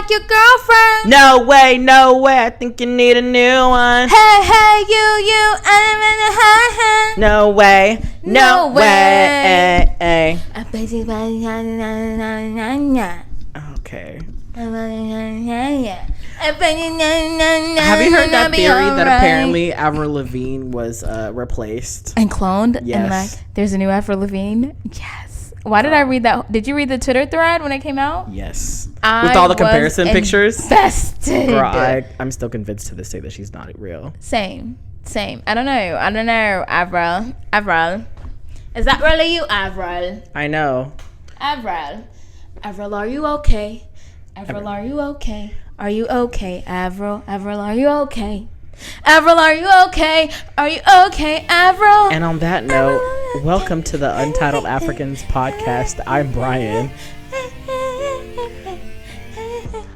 like your girlfriend. No way, no way. I think you need a new one. Hey, you, I'm in a high. No way, no way. Okay. Have you heard that theory that apparently Avril Lavigne was replaced and cloned? Yes. And like, there's a new Avril Lavigne. Yes. Why did I read that? Did you read the Twitter thread when it came out? Yes. With all the comparison pictures. Invested. Girl, I'm still convinced to this day that she's not real. Same. I don't know, Avril. Is that really you, Avril? I know. Avril, are you okay? Avril, are you okay? Are you okay, Avril? Are you okay? Avril, are you okay? Are you okay, Avril? And on that note, welcome to the Untitled Africans podcast. I'm Brian.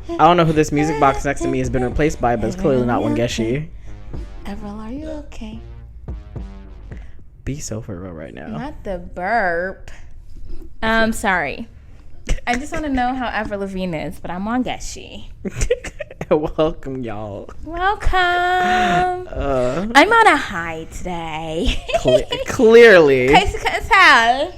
I don't know who this music box next to me has been replaced by, but it's clearly not Wangeshi. Avril, are you okay? Be so for real right now. Not the burp. Sorry. I just want to know how Avril Lavigne is, but I'm Wangeshi. Welcome, y'all. Welcome. I'm on a high today. Clearly. In case you couldn't tell.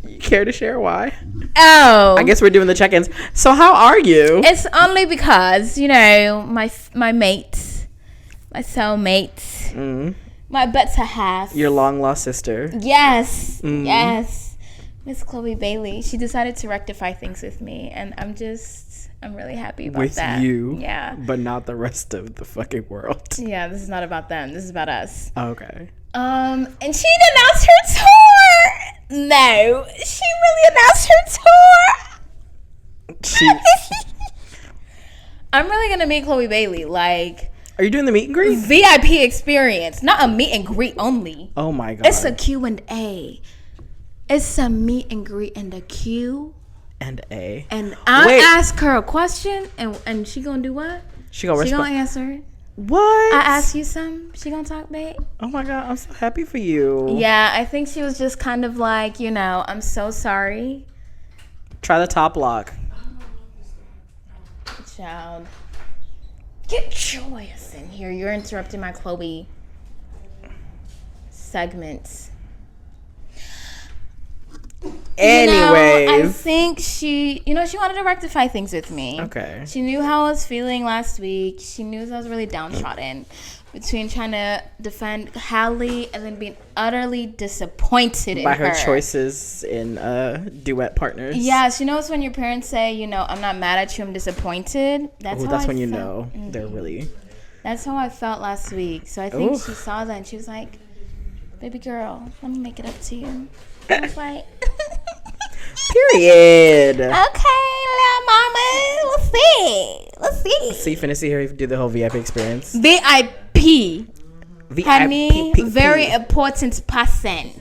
You care to share why? Oh. I guess we're doing the check-ins. So how are you? It's only because, my mates, my soulmates, my better half. Your long-lost sister. Yes. Yes. Miss Chloe Bailey. She decided to rectify things with me, and I'm really happy about that. With you? Yeah. But not the rest of the fucking world. Yeah, this is not about them. This is about us. Okay. And she announced her tour. No, she really announced her tour. I'm really gonna meet Chloe Bailey. Like, are you doing the meet and greet? VIP experience, not a meet and greet only. Oh my god. It's a Q&A. It's a meet and greet and a Q and A. And I ask her a question, and she gonna do what? She gonna answer it. What? I ask you something, she gonna talk back. Oh my god, I'm so happy for you. Yeah, I think she was just kind of like, I'm so sorry. Try the top lock. Child. Get your ass in here. You're interrupting my Chloe segments. Anyways. I think she wanted to rectify things with me. Okay. She knew how I was feeling last week. She knew I was really downtrodden between trying to defend Hallie and then being utterly disappointed in her. By her choices in duet partners. Yeah, she knows when your parents say, I'm not mad at you, I'm disappointed. That's when you know they're really. That's how I felt last week. So I think she saw that and she was like, baby girl, let me make it up to you. I was like, period. Okay, little mama, let's see. So you finna see her do the whole VIP experience? VIP. Honey, very important person.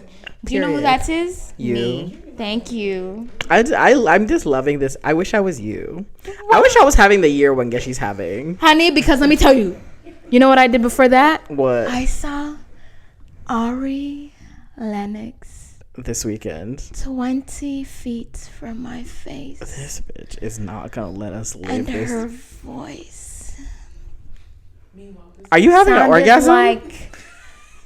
Do you know who that is? You. Me. Thank you. I'm just loving this. I wish I was you. What? I wish I was having the year Wangeshi's having. Honey, because let me tell you. You know what I did before that? What? I saw Ari Lennox. This weekend. 20 feet from my face. This bitch is not gonna let us live and this. Her voice. Are you having an orgasm?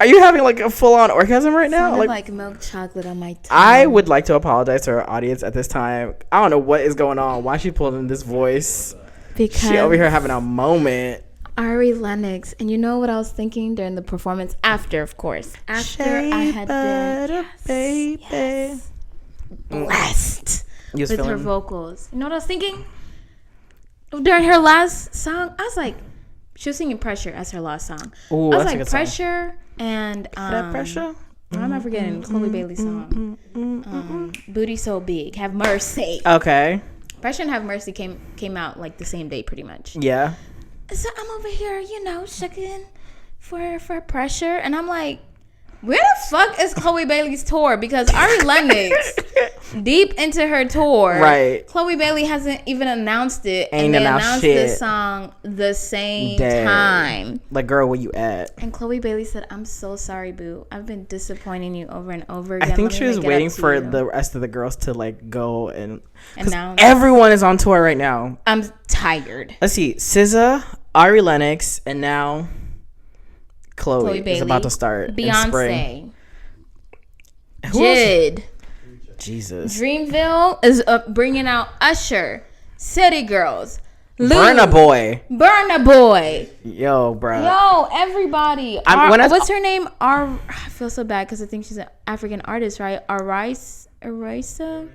Are you having like a full-on orgasm right now? Like milk chocolate on my tongue. I would like to apologize to our audience at this time. I don't know what is going on. Why she pulled in this voice? Because she over here having a moment. Ari Lennox, and you know what I was thinking during the performance? After, of course. After I had been blessed with her vocals. You know what I was thinking? During her last song, I was like, she was singing Pressure as her last song. Ooh, I was that's like, a good Pressure song. And that Pressure? I'm not forgetting Chloe Bailey's song. Booty So Big, Have Mercy. Okay. Pressure and Have Mercy came out like the same day, pretty much. Yeah. So I'm over here, shucking for Pressure, and I'm like, Where the fuck is Chloe Bailey's tour? Because Ari Lennox, deep into her tour, right? Chloe Bailey hasn't even announced it, Ain't and they announced announced shit. the song the same time. Like, girl, where you at? And Chloe Bailey said, "I'm so sorry, boo. I've been disappointing you over and over again." I think she was waiting for the rest of the girls to like go and now everyone is on tour right now. I'm tired. Let's see, SZA, Ari Lennox, and now Chloe Bailey is about to start. Beyonce, Who Jid, Jesus, Dreamville is bringing out Usher, City Girls, Burna Boy, yo, bro, yo, everybody. What's her name? I feel so bad because I think she's an African artist, right? Arisa?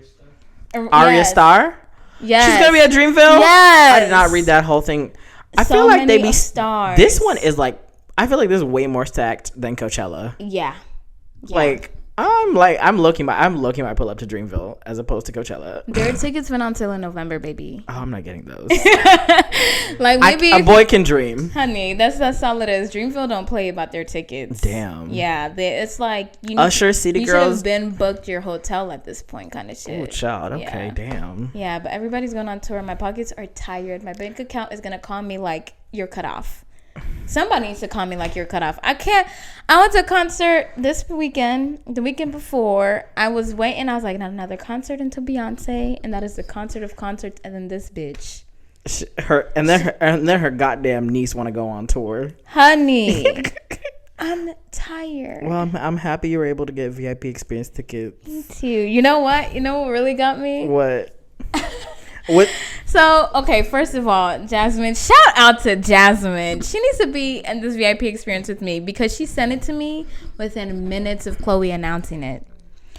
Arya Starr. Yes, she's gonna be at Dreamville. Yes, I did not read that whole thing. I feel like they be stars. This one is like, I feel like this is way more stacked than Coachella. Yeah. Like I'm looking might pull up to Dreamville as opposed to Coachella. Their tickets went on sale in November, baby. Oh, I'm not getting those. Like maybe a boy can dream, honey. That's all it is. Dreamville don't play about their tickets. Damn. Yeah, it's like Usher, City Girls. You should have been booked your hotel at this point, kind of shit. Oh, child. Okay, yeah. damn. Yeah, but everybody's going on tour. My pockets are tired. My bank account is gonna call me like you're cut off. Somebody needs to call me like you're cut off. I went to a concert this weekend. The weekend before, I was waiting. I was like, not another concert until Beyonce, and that is the concert of concerts. And then this bitch, her goddamn niece want to go on tour. Honey, I'm tired. Well, I'm happy you were able to get VIP experience tickets. Me too. You know what? You know what really got me? What? What? So, okay, first of all, Jasmine, shout out to Jasmine. She needs to be in this VIP experience with me because she sent it to me within minutes of Chloe announcing it.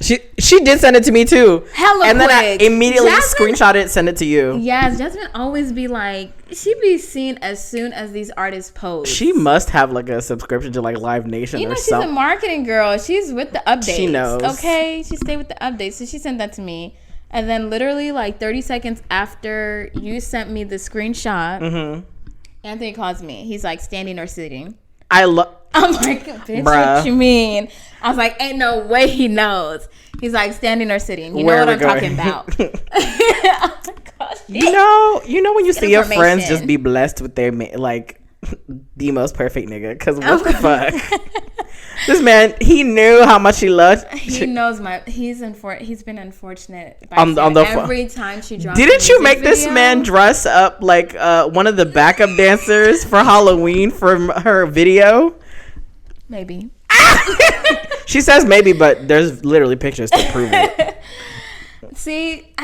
She did send it to me too. Hella and quick. Then I immediately screenshot it, send it to you. Yes, Jasmine always be like, she be seen as soon as these artists post. She must have like a subscription to like Live Nation or something. She's a marketing girl. She's with the updates. She knows. Okay, she stayed with the updates. So she sent that to me. And then literally like 30 seconds after you sent me the screenshot, Anthony calls me. He's like, standing or sitting? I'm like, bitch, bruh. What you mean? I was like, ain't no way he knows. He's like, standing or sitting. You know what I'm talking about. Oh my gosh. You know when you see your friends just be blessed with their like the most perfect nigga. Because what the fuck? This man, he knew how much he loved. He knows he's been unfortunate on the every time she drops. Didn't you make this man dress up like one of the backup dancers for Halloween from her video? Maybe. She says maybe, but there's literally pictures to prove it. See,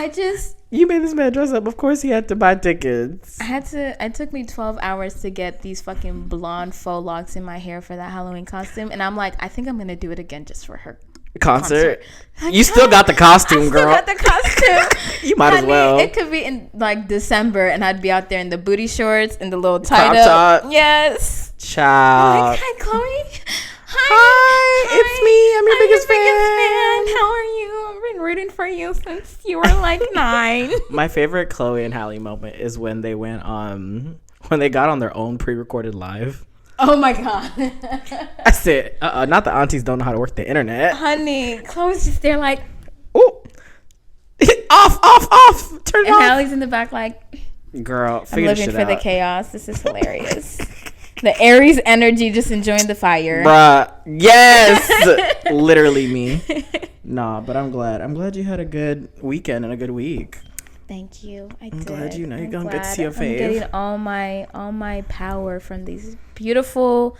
you made this man dress up. Of course he had to buy tickets. It took me 12 hours to get these fucking blonde faux locks in my hair for that Halloween costume. And I'm like, I think I'm going to do it again just for her concert. You still got the costume, girl. I still got the costume. You might as well. It could be in like December and I'd be out there in the booty shorts and the little tie top. Yes. Child. Like, hi, Chloe. Hi, it's me. I'm your biggest fan. How are you? I've been rooting for you since you were like 9. My favorite Chloe and Halle moment is when they went when they got on their own pre-recorded live. Oh my god. I said, not the aunties don't know how to work the internet. Honey, Chloe's just there like, ooh, off, turn it off. And Halle's in the back like, girl, I'm living for the chaos. This is hilarious. The Aries energy, just enjoying the fire. Bruh, yes. Literally me. Nah, but I'm glad you had a good weekend and a good week. Thank you. I'm glad you're gonna get to see your fave. I'm getting all my power from these beautiful,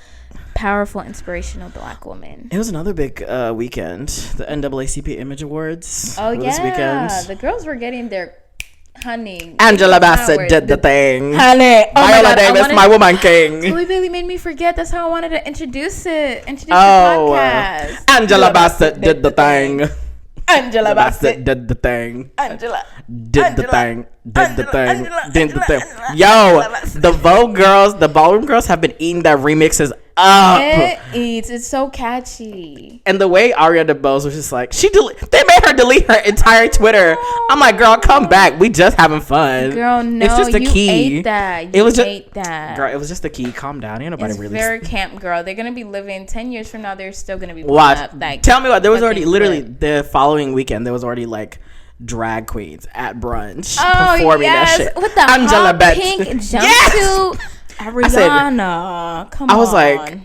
powerful, inspirational Black women. It was another big weekend. The NAACP Image Awards. Oh this weekend. The girls were getting their Angela Bassett did the thing. Honey, Viola Davis, my woman king. Chloe Bailey made me forget. That's how I wanted to introduce the podcast. Angela Bassett did the thing. Angela Bassett did the thing. Angela did the thing. Did the thing. Yo, the Vogue girls, the ballroom girls have been eating that remixes up. It eats. It's so catchy. And the way Aria DeBose was just like, they made her delete her entire Twitter. I'm like, girl, come back. We just having fun. Girl, no, it's just a you key. ate that. You ate that. Girl, it was just a key. Calm down. Ain't nobody it's really. Very camp, girl. They're gonna be living 10 years from now. They're still gonna be watch. Up, like, tell me what. There was already literally the following weekend. There was already like drag queens at brunch performing that shit with the Angela hot pink jumpsuit. Yes! Ariana, come on. I was like,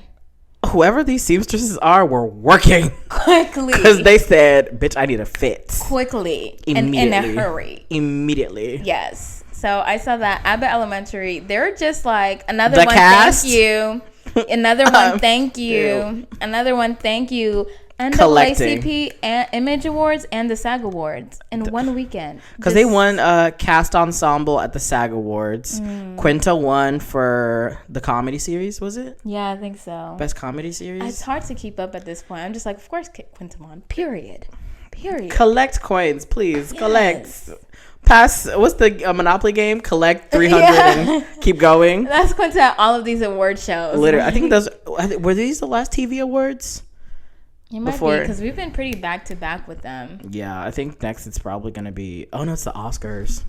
whoever these seamstresses are, were working quickly because they said, "Bitch, I need a fit quickly and in a hurry." Immediately, yes. So I saw that Abbott Elementary. They're just like another the one. cast? Thank you. Another one. Thank you. Another one. Thank you. NAACP and Image Awards and the SAG Awards in one weekend. Because they won Cast Ensemble at the SAG Awards. Quinta won for the comedy series, was it? Yeah, I think so. Best comedy series? It's hard to keep up at this point. I'm just like, of course Quinta won. Period. Collect coins, please. Yes. Collect. Pass, what's the Monopoly game? Collect 300 and keep going. That's Quinta at all of these award shows. Literally. I think were these the last TV awards? It might be, because we've been pretty back to back with them. Yeah, I think next it's probably going to be... Oh, no, it's the Oscars.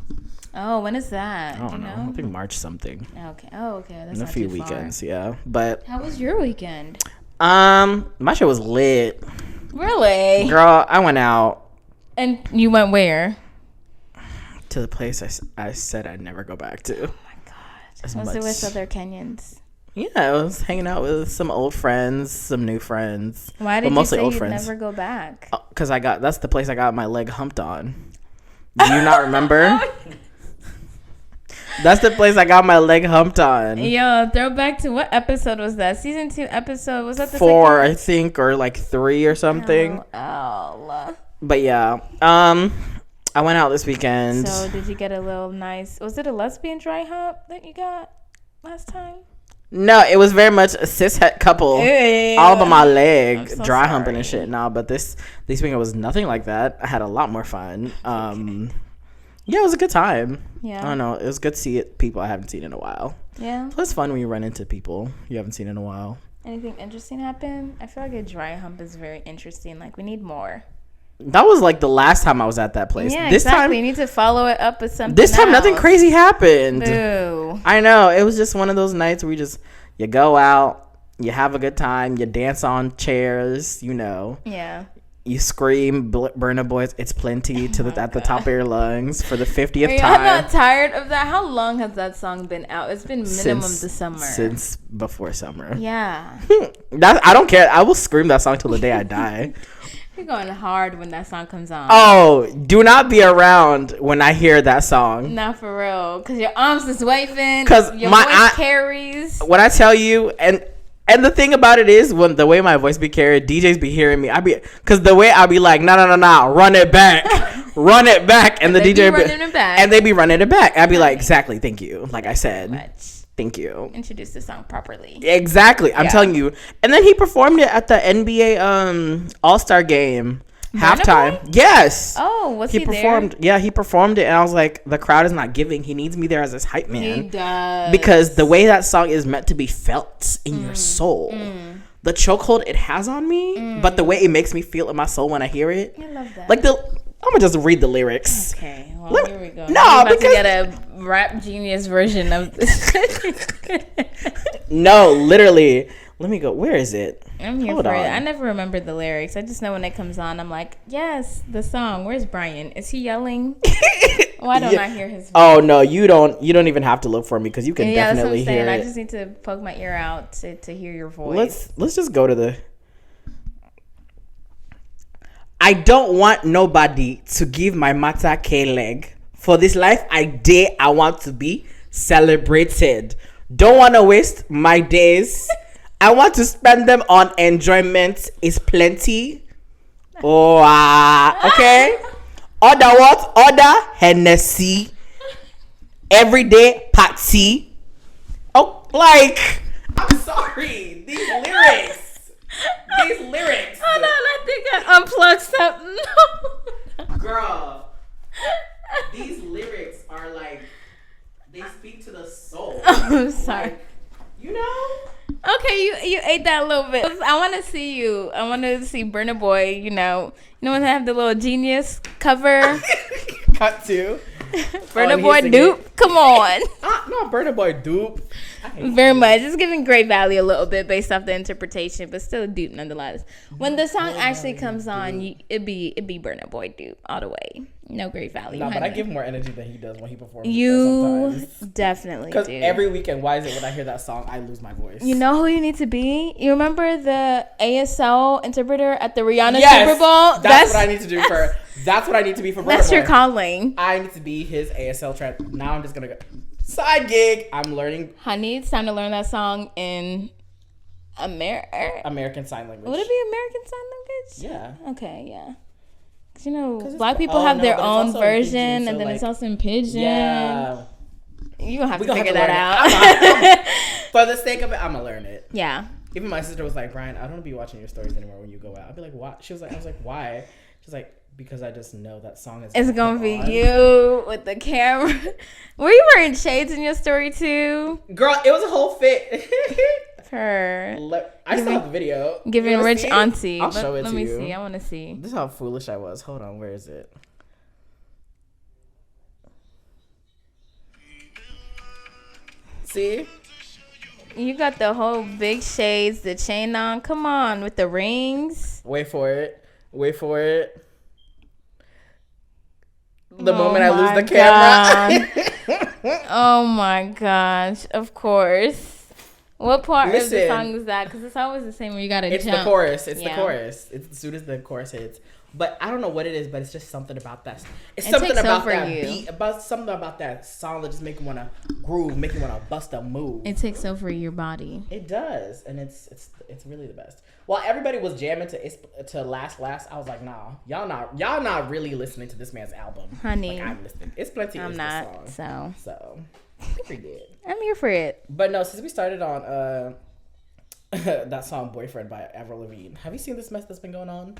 Oh, when is that? I don't know. I think March something. Okay. Oh, okay. That's in a not few too weekends, far. yeah. But... How was your weekend? My shit was lit. Really? Girl, I went out. And you went where? To the place I said I'd never go back to. Oh, my God. Was it with other Kenyans? Yeah, I was hanging out with some old friends, some new friends. Why did you say you'd never go back? Because that's the place I got my leg humped on. Do you not remember? That's the place I got my leg humped on. Yo, throwback to what episode was that? Season 2 episode? Was that the 4, I think, or like 3 or something. Oh. But yeah, I went out this weekend. So did you get a little nice... Was it a lesbian dry hump that you got last time? No, it was very much a cis-het couple. Ew. All over my leg, so dry sorry. humping and shit. No, but this weekend was nothing like that. I had a lot more fun. Yeah, it was a good time. Yeah. I don't know. It was good to see people I haven't seen in a while. Yeah. Plus fun when you run into people you haven't seen in a while. Anything interesting happen? I feel like a dry hump is very interesting. Like, we need more. That was like the last time I was at that place. Yeah, this exactly. time, you need to follow it up with something This time, else. nothing crazy happened. Boo. I know. It was just one of those nights where you go out, you have a good time, you dance on chairs, Yeah. You scream, Burna Boy's "It's Plenty" at the top of your lungs for the 50th time. I'm not tired of that. How long has that song been out? It's been minimum the summer. Since before summer. Yeah. I don't care. I will scream that song till the day I die. You're going hard when that song comes on. Oh, do not be around when I hear that song. Not for real. Because your arms is waving. Because your voice carries. When I tell you, and the thing about it is, when the way my voice be carried, DJs be hearing me. Because the way I be like, no, run it back. Run it back. And the DJ be running it back. And they be running it back. I'd be like, exactly, thank you. Like I said. Thank you. Introduce the song properly. Exactly. I'm telling you. And then he performed it at the NBA All-Star game halftime. Yes. Oh, was he performed? There? Yeah, he performed it, and I was like, the crowd is not giving. He needs me there as his hype man. He does. Because the way that song is meant to be felt in your soul. The chokehold it has on me, but the way it makes me feel in my soul when I hear it. I love that. Like I'm gonna just read the lyrics. Okay, well, here we go. No, because to get a rap genius version of this. No, literally. Let me go. Where is it? I'm here for it. I never remember the lyrics. I just know when it comes on, I'm like, yes, the song. Where's Brian? Is he yelling? Why don't I hear his voice? Oh no, you don't even have to look for me because you can definitely hear it. I just need to poke my ear out to hear your voice. Let's just go to the. I don't want nobody to give my matter K-leg. For this life I want to be celebrated. Don't want to waste my days. I want to spend them on enjoyment is plenty. Okay. Order what? Order Hennessy. Everyday party. Oh, like, I'm sorry. These lyrics. Hold on, I think I unplugged something. Girl, these lyrics are like, they speak to the soul. I'm sorry. Like, Okay, you ate that a little bit. I want to see you. I want to see Burna Boy. You know when they have the little Genius cover. Cut to Burna Boy dupe. Come on. No, Burna Boy dupe. Very much. It's giving Great Value a little bit based off the interpretation, but still dupe nonetheless. When the song actually comes on, it'd be Burna Boy dupe all the way. No Great Value. No, but I give more energy than he does when he performs. You definitely do. Because every weekend, why is it when I hear that song, I lose my voice? You know who you need to be? You remember the ASL interpreter at the Rihanna Super Bowl? That's what I need to do for. That's what I need to be for Burna Boy. That's your calling. I need to be his ASL trap. Now I'm just gonna go side gig. I'm learning. Honey, it's time to learn that song in American Sign Language. Would it be American Sign Language? Yeah. Okay, yeah. Cause you know, black people have their own version, pidgin, so and then it's also in pidgin. Yeah. You gonna have to figure that out. For the sake of it, I'm gonna learn it. Yeah. Even my sister was like, Brian, I don't be watching your stories anymore when you go out. I'd be like, why? I was like, why? She's like, because I just know that song is. It's gonna be on. You with the camera. Were you wearing shades in your story too? Girl, it was a whole fit. Her. I still have the video. Giving rich auntie. I'll show it to you. Let me see. I want to see. This is how foolish I was. Hold on, where is it? See? You got the whole big shades, the chain on. Come on, with the rings. Wait for it. The moment I lose the camera. Oh my gosh. Of course. What part of the song is that? Because it's always the same when you gotta jump. It's the chorus. It's the chorus. It's as soon as the chorus hits. But I don't know what it is, but it's just something about that. It's something about that beat, something about that song that just make you want to groove, make you want to bust a move. It takes over your body. It does, and it's really the best. While everybody was jamming to last, I was like, nah, y'all not really listening to this man's album, honey. Like I'm listening. It's plenty. I'm not. So pretty good. I'm here for it. But no, since we started on that song "Boyfriend" by Avril Lavigne, have you seen this mess that's been going on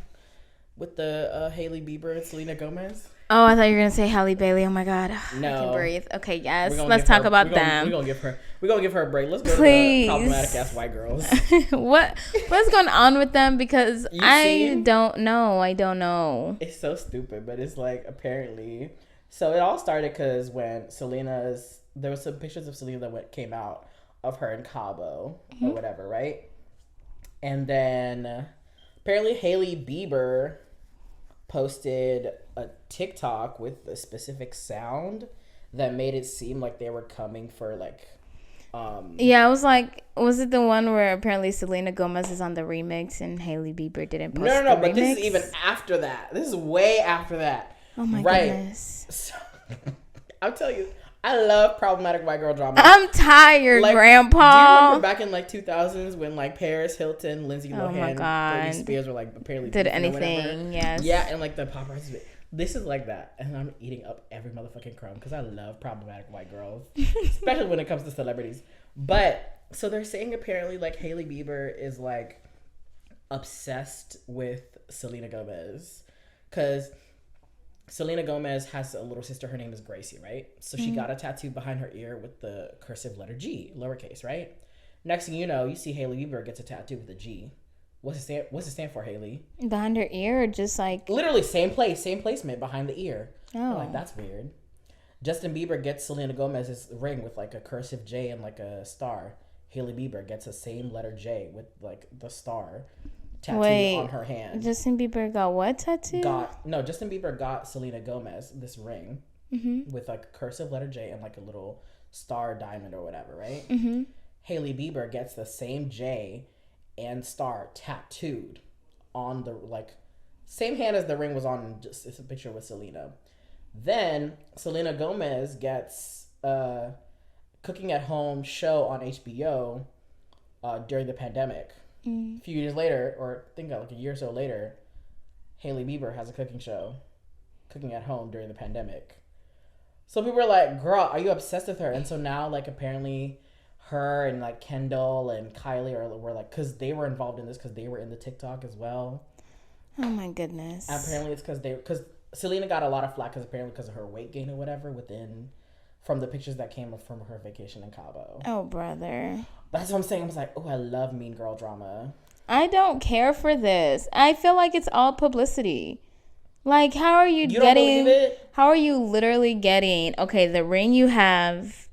with the Hailey Bieber and Selena Gomez? Oh, I thought you were gonna say Halle Bailey. Oh my God, no. I can breathe. Okay, yes, let's talk about them. We're gonna give her a break. Let's go to the problematic ass white girls. What's going on with them? Because I don't know. It's so stupid, but it's like apparently. So it all started because when there was some pictures of Selena that came out of her in Cabo or whatever, right? And then apparently Hailey Bieber posted a TikTok with a specific sound that made it seem like they were coming for like yeah, I was like, was it the one where apparently Selena Gomez is on the remix and Hailey Bieber didn't post No, the but remix? this is even after that. This is way after that. Oh my goodness. So, I'll tell you, I love problematic white girl drama. I'm tired, Grandpa. Do you remember back in like 2000s when like Paris Hilton, Lindsay Lohan, Britney Spears were like apparently did anything? Yes. Yeah, and like the paparazzi. This is like that, and I'm eating up every motherfucking crumb because I love problematic white girls, especially when it comes to celebrities. But so they're saying apparently like Hailey Bieber is like obsessed with Selena Gomez because Selena Gomez has a little sister. Her name is Gracie, right? So she got a tattoo behind her ear with the cursive letter G, lowercase, right? Next thing you know, you see Hailey Bieber gets a tattoo with a G. What's it stand for, Hailey? Behind her ear, or just like literally same placement behind the ear. Oh, I'm like that's weird. Justin Bieber gets Selena Gomez's ring with like a cursive J and like a star. Hailey Bieber gets the same letter J with like the star tattooed on her hand. Justin Bieber got what tattoo? Justin Bieber got Selena Gomez this ring with like a cursive letter J and like a little star diamond or whatever, right? Mm-hmm. Hailey Bieber gets the same J and star tattooed on the like same hand as the ring was on. Just it's a picture with Selena. Then Selena Gomez gets a cooking at home show on HBO during the pandemic. A few years later, or I think like a year or so later, Hailey Bieber has a cooking show, cooking at home during the pandemic. So people were like, girl, are you obsessed with her? And so now like apparently her and like Kendall and Kylie were like, because they were involved in this because they were in the TikTok as well. Oh my goodness. And apparently it's because Selena got a lot of flack because of her weight gain or whatever within from the pictures that came from her vacation in Cabo. Oh, brother. That's what I'm saying. I was like, oh, I love mean girl drama. I don't care for this. I feel like it's all publicity. Like, how are you You getting... don't believe it? How are you literally getting... Okay, the ring you have...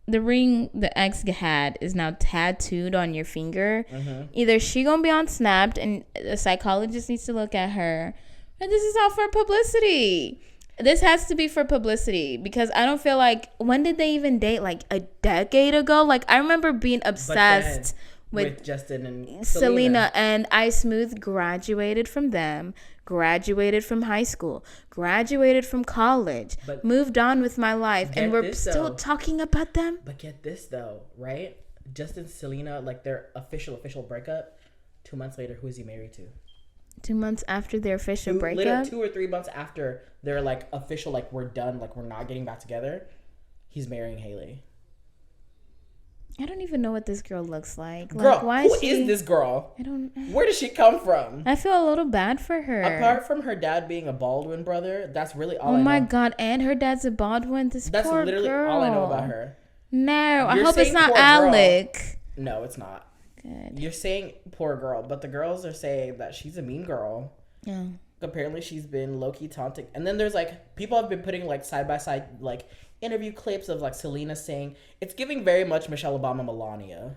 The ring the ex had is now tattooed on your finger. Mm-hmm. Either she gonna be on Snapped and a psychologist needs to look at her, or this is all for publicity. This has to be for publicity because I don't feel like... When did they even date? Like a decade ago? Like, I remember being obsessed with Justin and Selena. And I Smooth graduated from them, graduated from high school, graduated from college, but moved on with my life, and we're still talking about them. But get this though, right? Justin and Selena, like their official breakup, 2 months later, who is he married to? 2 months after their official breakup? Literally 2 or 3 months after their like official, like we're done, like we're not getting back together, he's marrying Haley. I don't even know what this girl looks like. Girl, like, why who is this girl? I don't... Where does she come from? I feel a little bad for her. Apart from her dad being a Baldwin brother, that's really all I know. Oh my God, and her dad's a Baldwin. That's poor literally girl. all I know about her. No, I hope it's not Alec. No, it's not. Good. You're saying poor girl, but the girls are saying that she's a mean girl. Yeah. Apparently she's been low-key taunting. And then there's like, people have been putting like side-by-side like interview clips of like Selena saying, it's giving very much Michelle Obama Melania.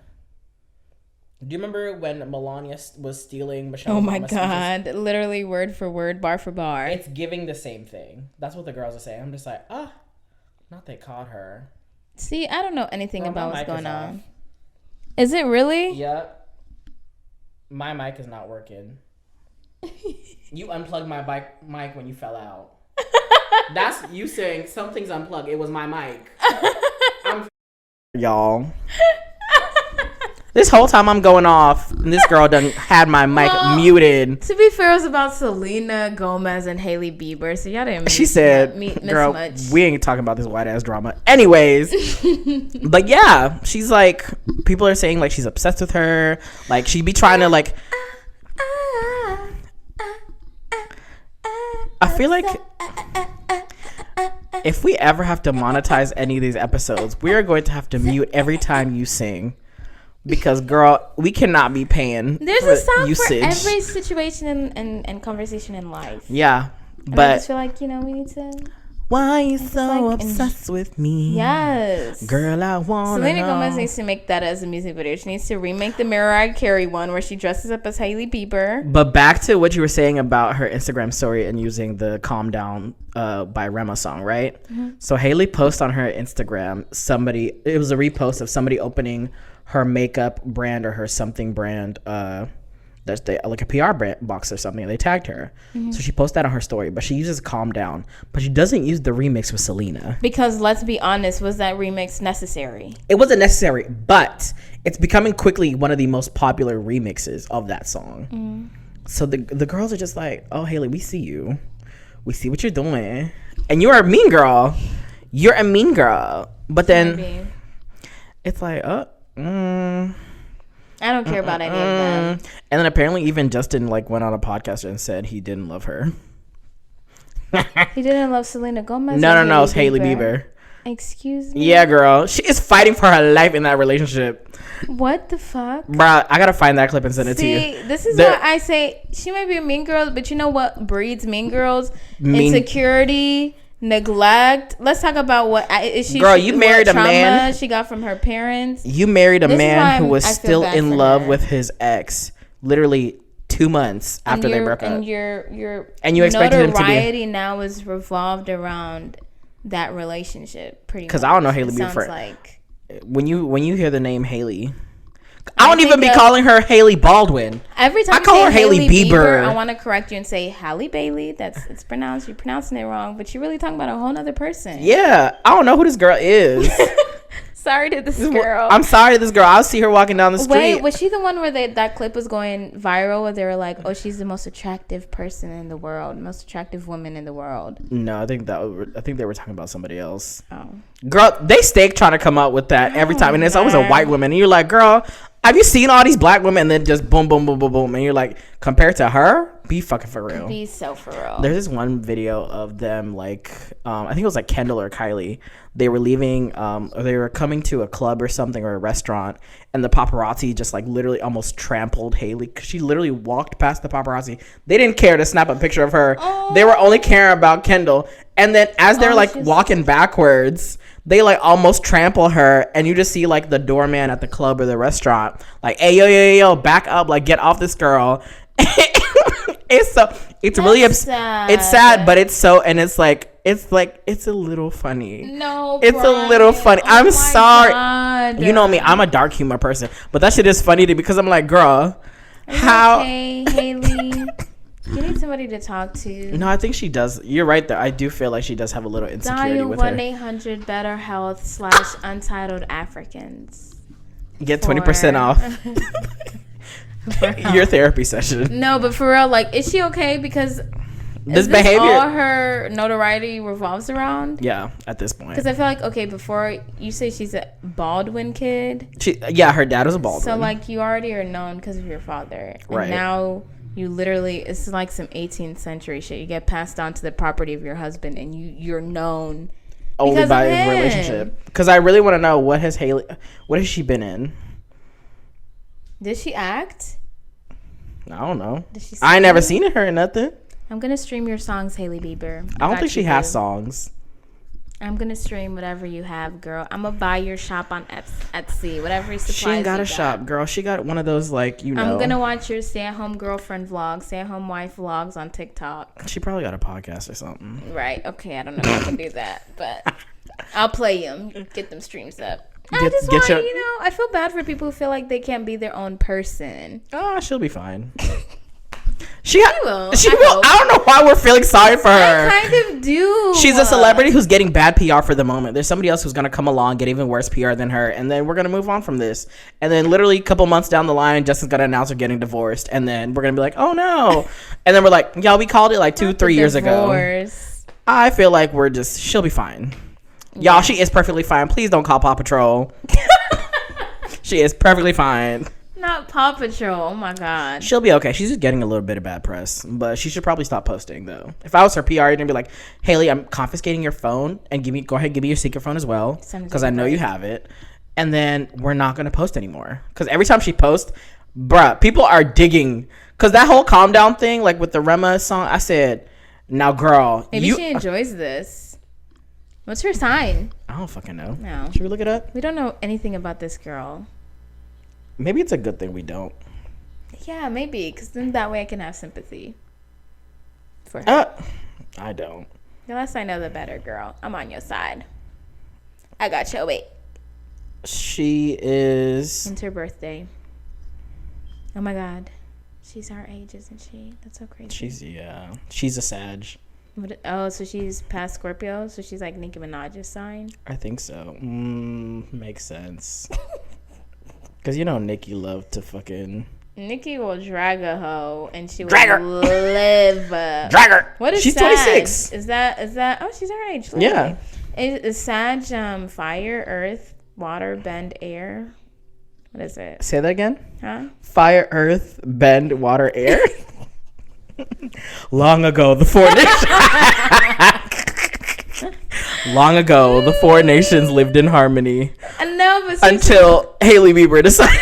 Do you remember when Melania was stealing Michelle Obama's Oh my God. Speeches? Literally word for word, bar for bar. It's giving the same thing. That's what the girls are saying. I'm just like, not they caught her. See, I don't know anything about what's going on. Is it really? Yep. My mic is not working. You unplugged my mic when you fell out. That's you saying something's unplugged. It was my mic. Y'all. This whole time I'm going off, and this girl done had my mic muted. To be fair, it was about Selena Gomez and Hailey Bieber, so y'all didn't She said, girl, much. We ain't talking about this white ass drama. Anyways, but yeah, she's like, people are saying like she's obsessed with her. Like she be trying to like... I feel like if we ever have to monetize any of these episodes, we are going to have to mute every time you sing. Because, girl, we cannot be paying There's for a song usage. for every situation and conversation in life. Yeah. And but I just feel like, we need to... Why are you so obsessed with me? Yes. Girl, I want to Selena know. Gomez needs to make that as a music video. She needs to remake the Mariah Carey one where she dresses up as Hailey Bieber. But back to what you were saying about her Instagram story and using the Calm Down by Rema song, right? Mm-hmm. So Hailey posted on her Instagram, it was a repost of somebody opening her makeup brand or her something brand, like a PR brand box or something, and they tagged her. Mm-hmm. So she posted that on her story, but she uses Calm Down, but she doesn't use the remix with Selena. Because let's be honest, was that remix necessary? It wasn't necessary, but it's becoming quickly one of the most popular remixes of that song. Mm. So the girls are just like, oh, Hailey, we see you. We see what you're doing. And you're a mean girl. You're a mean girl. But then it's like, I don't care about any of them. And then apparently even Justin went on a podcast and said he didn't love her. He didn't love Selena Gomez? No, it's Hailey Bieber. Excuse me? Yeah, girl. She is fighting for her life in that relationship. What the fuck? Bruh, I gotta find that clip and send it to you. See, this is why I say she might be a mean girl, but you know what breeds mean girls? Insecurity, neglect. Let's talk about what you married a man she got from her parents. You married a man who was still in love with his ex literally 2 months after they broke up, and you expected him to be. Notoriety now is revolved around that relationship pretty much. Because I don't know Hailey Bieber. Like when you hear the name Hailey, I don't even be calling her Hailey Baldwin. Every time I call her Hailey Bieber. I want to correct you and say Halle Bailey. It's pronounced. You're pronouncing it wrong, but you're really talking about a whole other person. Yeah, I don't know who this girl is. Sorry to this girl. I'm sorry to this girl. I'll see her walking down the street. Wait, was she the one where that clip was going viral where they were like, oh, she's the most attractive person in the world, most attractive woman in the world? No, I think they were talking about somebody else. Oh. Girl, they stay trying to come out with that every time, and it's always a white woman. And you're like, girl, Have you seen all these black women and then just boom, boom, boom, boom, boom, and you're like, compared to her, be fucking for real. Be so for real. There's this one video of them, like, I think it was like Kendall or Kylie. They were leaving, or they were coming to a club or something or a restaurant, and the paparazzi just like literally almost trampled Hailey because she literally walked past the paparazzi. They didn't care to snap a picture of her. Oh. They were only caring about Kendall. And then as they're like walking backwards, they like almost trample her, and you just see like the doorman at the club or the restaurant like, hey, yo, back up, like get off this girl. It's really sad. It's sad, but it's so, and it's a little funny. No, it's Brian. A little funny. I'm sorry. God. You know me, I'm a dark humor person, but that shit is funny to me because I'm like, girl, how? Okay, Hailey. You need somebody to talk to. No, I think she does. You're right there. I do feel like she does have a little insecurity with her. Dial 1-800-BETTER-HEALTH/Untitled Africans. Get 20% off your therapy session. No, but for real, like, is she okay? Because this behavior, all her notoriety revolves around. Yeah, at this point. Because I feel like, okay, before you say she's a Baldwin kid. Her dad was a Baldwin. So like you already are known because of your father. Right. And now you literally, it's like some 18th century shit. You get passed on to the property of your husband, and you're known only by a relationship. Because I really want to know, what has she been in? Did she act? I don't know. Did she? I ain't never seen her in nothing. I'm gonna stream your songs, Hailey Bieber. I don't think she has songs. I'm gonna stream whatever you have, girl. I'm gonna buy your shop on Etsy, whatever supplies she ain't got a shop, girl. She got one of those, like, you know. I'm gonna watch your stay-at-home girlfriend vlogs, stay-at-home wife vlogs on TikTok. She probably got a podcast or something. Right? Okay, I don't know if I can do that, but I'll play them, get them streams up. I feel bad for people who feel like they can't be their own person. Oh, she'll be fine. She will. I don't know why we're feeling sorry for her. I kind of do. She's a celebrity who's getting bad PR for the moment. There's somebody else who's going to come along, get even worse PR than her, and then we're going to move on from this. And then literally a couple months down the line, Justin's going to announce her getting divorced, and then we're going to be like, oh no. And then we're like, y'all, we called it like 2-3 years ago. I feel like she'll be fine. Yeah. Y'all, she is perfectly fine. Please don't call Paw Patrol. She is perfectly fine. Not Paw Patrol. Oh my God. She'll be okay. She's just getting a little bit of bad press, but she should probably stop posting though. If I was her PR, you're gonna be like, Hailey, I'm confiscating your phone and go ahead, give me your secret phone as well, because I know you have it. And then we're not gonna post anymore, because every time she posts, bruh, people are digging. Because that whole calm down thing, like with the Rema song, I said, now girl, maybe she enjoys this. What's her sign? I don't fucking know. No. Should we look it up? We don't know anything about this girl. Maybe it's a good thing we don't. Yeah, maybe, because then that way I can have sympathy for her. I don't. The less I know, the better, girl. I'm on your side. I got your weight. She is... It's her birthday. Oh my God. She's our age, isn't she? That's so crazy. She's a Sag. Oh, so she's past Scorpio? So she's like Nicki Minaj's sign? I think so. Makes sense. Because you know Nicki loved to fucking... Nicki will drag a hoe and she will live. Drag her. What is she's Sag? 26. Is that... Oh, she's our age. Literally. Yeah. Is Sag fire, earth, water, bend, air? What is it? Say that again? Huh? Fire, earth, bend, water, air? Long ago, the four nations... Long ago, the four nations lived in harmony. Until Hailey Bieber decided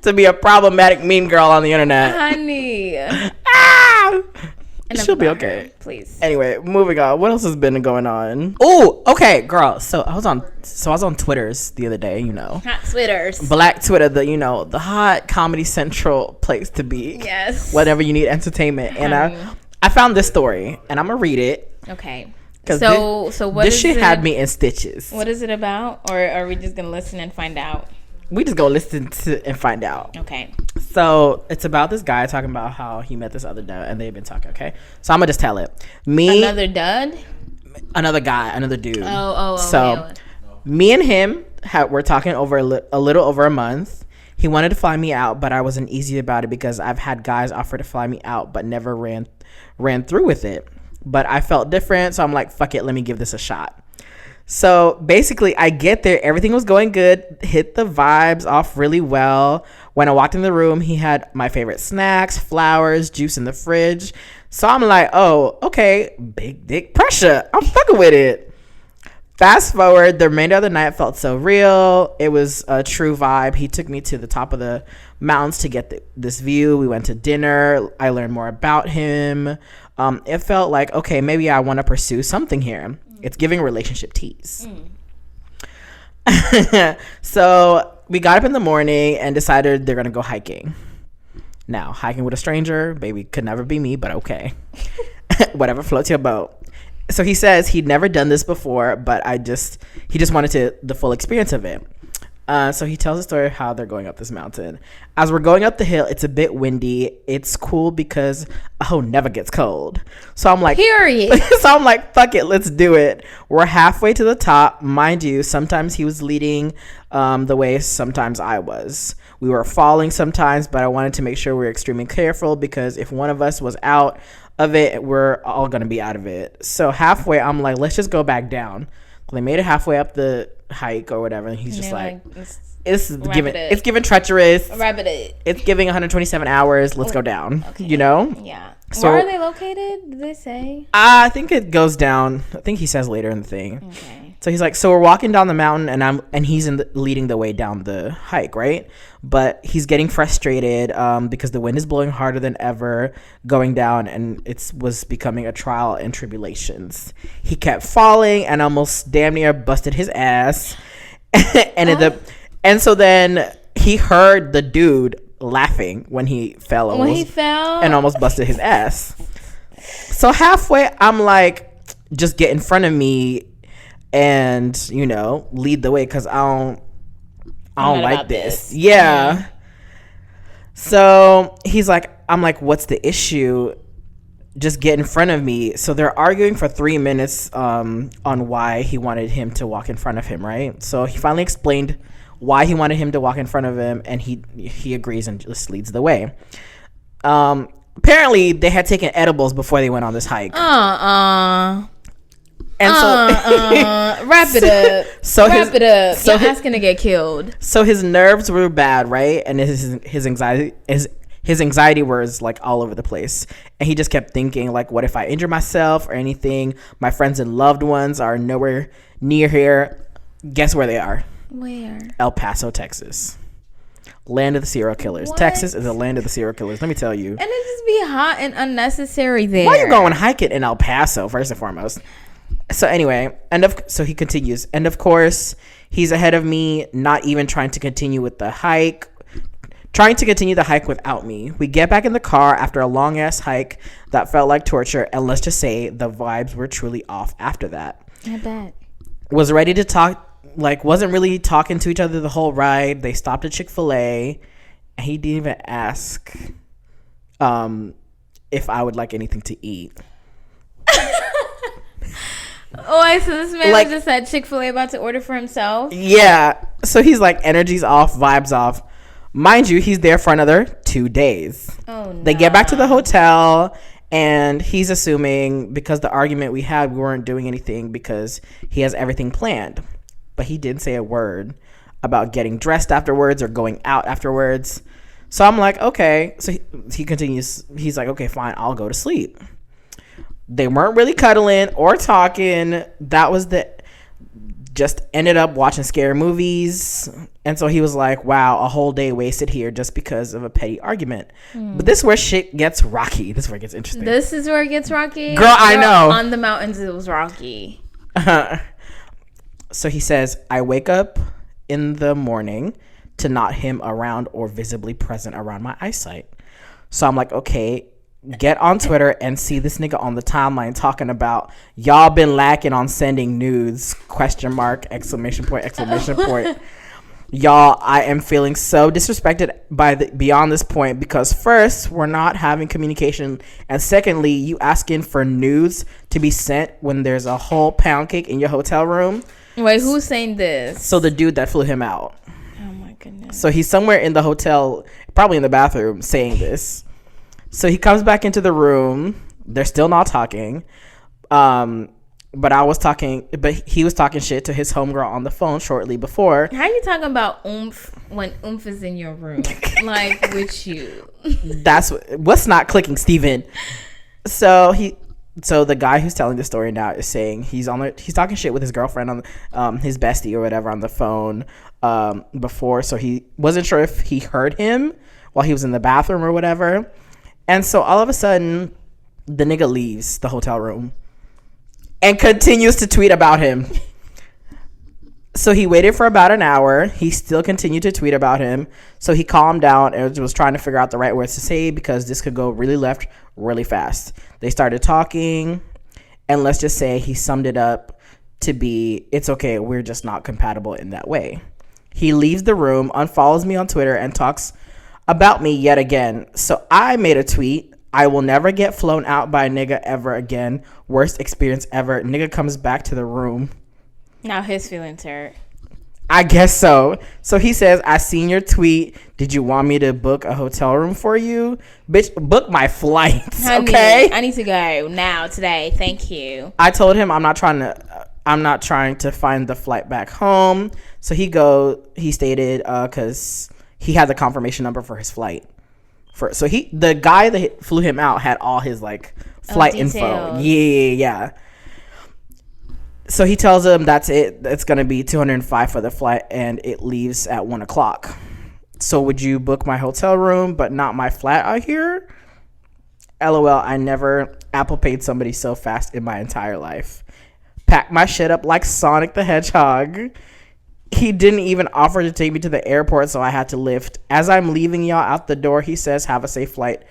to be a problematic mean girl on the internet. Honey. She'll be okay. Please. Anyway, moving on. What else has been going on? Oh, okay, girl. So I was on Twitter's the other day, you know. Hot Twitters. Black Twitter, the hot Comedy Central place to be. Yes. Whenever you need entertainment. And I found this story, and I'm gonna read it. Okay. So what this is shit it? had me in stitches. What is it about? Or are we just gonna listen and find out? We just go listen to and find out. Okay. So it's about this guy talking about how he met this other dude and they've been talking. Okay. So I'm gonna just tell it. Another dud? Another guy, another dude. Oh. So me and him were talking over a little over a month. He wanted to fly me out, but I wasn't easy about it because I've had guys offer to fly me out, but never ran through with it. But I felt different, so I'm like, fuck it, let me give this a shot. So basically, I get there. Everything was going good. Hit the vibes off really well. When I walked in the room, he had my favorite snacks, flowers, juice in the fridge. So I'm like, oh, okay, big dick pressure. I'm fucking with it. Fast forward, the remainder of the night felt so real. It was a true vibe. He took me to the top of the mountains to get this view. We went to dinner. I learned more about him. It felt like, okay, maybe I want to pursue something here. It's giving relationship tease. So we got up in the morning and decided they're going to go hiking. Now, hiking with a stranger, baby, could never be me, but okay. Whatever floats your boat. So he says he'd never done this before, but he just wanted the full experience of it. So he tells a story of how they're going up this mountain. As we're going up the hill, it's a bit windy. It's cool because never gets cold. So I'm like, period. So I'm like, fuck it, let's do it. We're halfway to the top, mind you. Sometimes he was leading the way, sometimes I was. We were falling sometimes, but I wanted to make sure we were extremely careful because if one of us was out of it, we're all gonna be out of it. So halfway, I'm like, let's just go back down. They made it halfway up the hike or whatever, and he's just like it's giving treacherous. Wrap it up. It's giving 127 hours. Let's go down. Okay. You know? Yeah. So, where are they located? Did they say? I think it goes down. I think he says later in the thing. Okay. So he's like, so we're walking down the mountain, and he's leading the way down the hike, right? But he's getting frustrated because the wind is blowing harder than ever going down, and it was becoming a trial and tribulations. He kept falling and almost damn near busted his ass, and so then he heard the dude laughing when he fell and almost busted his ass. So halfway, I'm like, just get in front of me and lead the way because I don't like this. Yeah. So he's like, I'm like, what's the issue? Just get in front of me. So they're arguing for 3 minutes on why he wanted him to walk in front of him, right? So he finally explained why he wanted him to walk in front of him, and he agrees and just leads the way. Apparently they had taken edibles before they went on this hike. And wrap it up. Wrap it up. So Your ass gonna get killed. So his nerves were bad, right? And his anxiety was like all over the place. And he just kept thinking, like, what if I injure myself or anything? My friends and loved ones are nowhere near here. Guess where they are? Where? El Paso, Texas. Land of the serial killers. What? Texas is the land of the serial killers. Let me tell you. And it just be hot and unnecessary there. Why are you going hiking in El Paso, first and foremost? So anyway, so he continues. And of course, he's ahead of me, not even trying to continue the hike without me. We get back in the car after a long ass hike that felt like torture. And let's just say the vibes were truly off after that. I bet. Was ready to talk, wasn't really talking to each other the whole ride. They stopped at Chick-fil-A. And he didn't even ask if I would like anything to eat. Oh, so this man was just at Chick-fil-A about to order for himself? Yeah. So he's like, energy's off, vibes off. Mind you, he's there for another 2 days. Oh, no. They get back to the hotel, and he's assuming because the argument we had, we weren't doing anything because he has everything planned. But he didn't say a word about getting dressed afterwards or going out afterwards. So I'm like, okay. So he continues. He's like, okay, fine, I'll go to sleep. They weren't really cuddling or talking. That was just ended up watching scary movies. And so he was like, wow, a whole day wasted here just because of a petty argument. But this is where shit gets rocky. This is where it gets interesting. This is where it gets rocky? Girl, I know. On the mountains, it was rocky. So he says, I wake up in the morning to not him around or visibly present around my eyesight. So I'm like, okay, get on Twitter and see this nigga on the timeline talking about y'all been lacking on sending nudes, ? Exclamation point. Y'all, I am feeling so disrespected beyond this point because first, we're not having communication, and secondly, you asking for nudes to be sent when there's a whole pound cake in your hotel room. Wait, who's saying this? So the dude that flew him out. Oh my goodness. So he's somewhere in the hotel, probably in the bathroom, saying this. So he comes back into the room. They're still not talking. But he was talking shit to his homegirl on the phone shortly before. How you talking about oomph when oomph is in your room? Like, with you. That's what's not clicking, Steven. So the guy who's telling the story now is saying he's talking shit with his girlfriend on his bestie or whatever on the phone before. So he wasn't sure if he heard him while he was in the bathroom or whatever. And so all of a sudden, the nigga leaves the hotel room and continues to tweet about him. So he waited for about an hour. He still continued to tweet about him. So he calmed down and was trying to figure out the right words to say because this could go really left really fast. They started talking, and let's just say he summed it up to be, it's okay, we're just not compatible in that way. He leaves the room, unfollows me on Twitter, and talks about me yet again. So I made a tweet. I will never get flown out by a nigga ever again. Worst experience ever. Nigga comes back to the room. Now his feelings hurt. I guess so. So he says, I seen your tweet. Did you want me to book a hotel room for you? Bitch, book my flights, Honey, okay? I need to go now, today. Thank you. I told him I'm not trying to find the flight back home. So he stated, because he had the confirmation number for his flight. The guy that flew him out had all his like flight info. Yeah. So he tells him that's it. It's gonna be $205 for the flight, and it leaves at 1:00. So would you book my hotel room but not my flat out here? LOL. I never Apple paid somebody so fast in my entire life. Packed my shit up like Sonic the Hedgehog. He didn't even offer to take me to the airport, so I had to lift. As I'm leaving y'all out the door, he says, have a safe flight.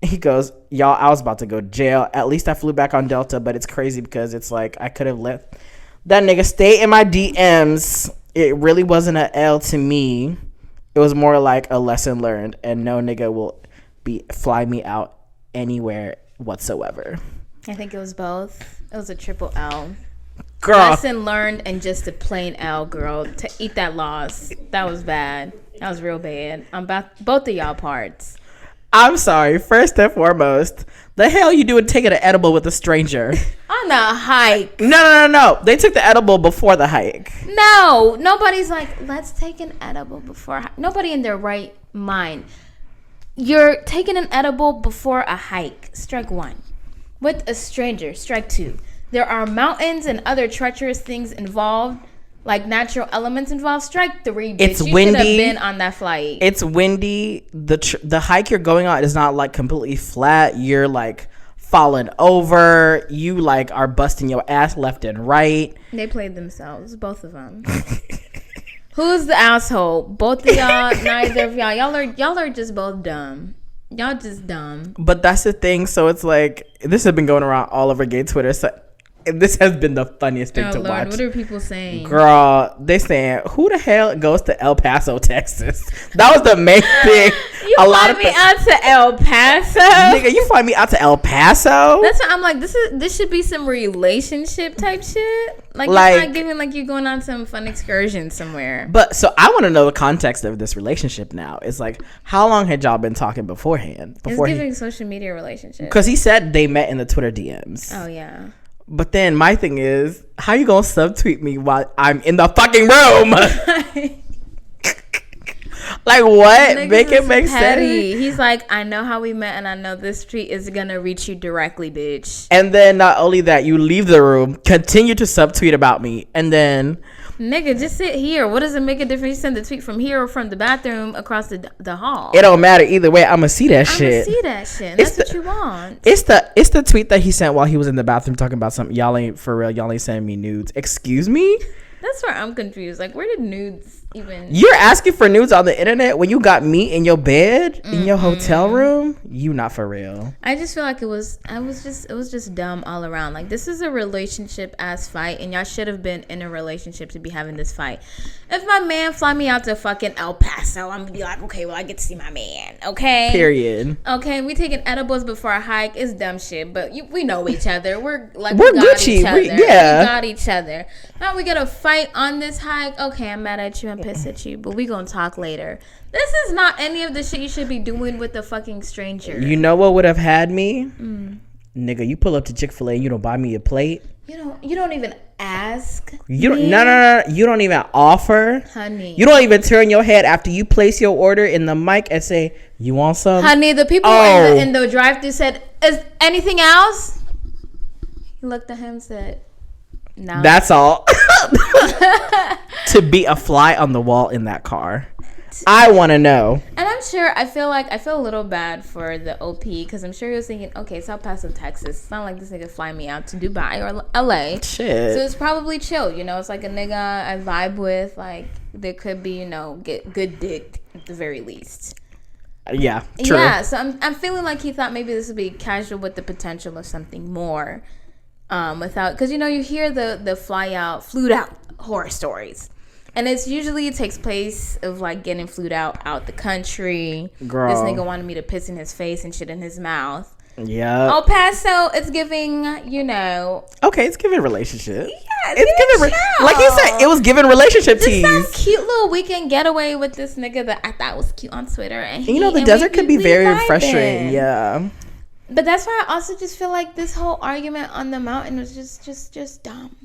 He goes, y'all, I was about to go to jail. At least I flew back on Delta, but it's crazy because it's like I could have let that nigga stay in my DMs. It really wasn't an L to me. It was more like a lesson learned, and no nigga will fly me out anywhere whatsoever. I think it was both. It was a triple L. Girl. Lesson learned and just a plain L, girl. To eat that loss. That was bad. That was real bad. On both of y'all parts. I'm sorry. First and foremost, the hell you doing taking an edible with a stranger? On a hike. No. They took the edible before the hike. No. Nobody's like, let's take an edible before. Nobody in their right mind. You're taking an edible before a hike. Strike one. With a stranger. Strike two. There are mountains and other treacherous things involved, like natural elements involved. Strike three, bitch. It's you windy. should have been on that flight. It's windy. The hike you're going on is not like completely flat. You're like falling over. You like are busting your ass left and right. They played themselves, both of them. Who's the asshole? Both of y'all, neither of y'all. Y'all are just both dumb. Y'all just dumb. But that's the thing. So it's like this has been going around all over gay Twitter. So this has been the funniest thing to watch. What are people saying? Girl, they saying, who the hell goes to El Paso, Texas? That was the main thing. You fly me out to El Paso? Nigga, you fly me out to El Paso? That's what I'm like, this should be some relationship type shit. Like it's not giving like you're going on some fun excursion somewhere. But so I want to know the context of this relationship now. It's like, how long had y'all been talking beforehand? It's giving social media relationship. Because he said they met in the Twitter DMs. Oh, yeah. But then my thing is, how you gonna subtweet me while I'm in the fucking room? Like what? Niggas Make it make petty. sense. He's like, I know how we met, and I know this tweet is gonna reach you directly, bitch. And then not only that, you leave the room, continue to subtweet about me, and then nigga, just sit here. What does it make a difference? You send the tweet from here or from the bathroom across the hall. It don't matter either way. I'ma see that shit. I'ma see that shit. That's what you want. It's the tweet that he sent while he was in the bathroom talking about something. Y'all ain't for real. Y'all ain't sending me nudes. Excuse me? That's where I'm confused. Like, where did nudes even? You're asking for nudes on the internet when you got me in your bed in your hotel room? You not for real. I just feel like it was just dumb all around. Like, this is a relationship ass fight, and y'all should have been in a relationship to be having this fight. If my man fly me out to fucking El Paso, I'm gonna be like, okay, well, I get to see my man. Okay. Period. Okay, we taking edibles before a hike. It's dumb shit, but we know each other. We're got Gucci. Each other. We got each other. Now we gotta fight on this hike. Okay, I'm mad at you. I'm pissed at you, but we gonna talk later. This is not any of the shit you should be doing with a fucking stranger. You know what would have had me? Nigga, you pull up to Chick-fil-A and you don't buy me a plate. You don't even ask. You don't, no. You don't even offer. Honey. You don't even turn your head after you place your order in the mic and say, "You want some?" Honey, the people in the drive-thru said, "Is anything else?" He looked at him and said, "No." That's all. To be a fly on the wall in that car. I want to know. And I'm sure, I feel a little bad for the OP because I'm sure he was thinking, okay, it's El Paso, Texas. It's not like this nigga fly me out to Dubai or LA. Shit. So it's probably chill. It's like a nigga I vibe with. Like, there could be, get good dick at the very least. Yeah, true. Yeah, so I'm feeling like he thought maybe this would be casual with the potential of something more. Without, because, you hear the flued out horror stories. And it takes place of like getting flued out the country. Girl. This nigga wanted me to piss in his face and shit in his mouth. Yeah. El Paso, it's giving, Okay, it's giving relationship. Yeah, it's giving like you said, it was giving relationship tease. This cute little weekend getaway with this nigga that I thought was cute on Twitter. And the desert could be very refreshing. Yeah. But that's why I also just feel like this whole argument on the mountain was just dumb.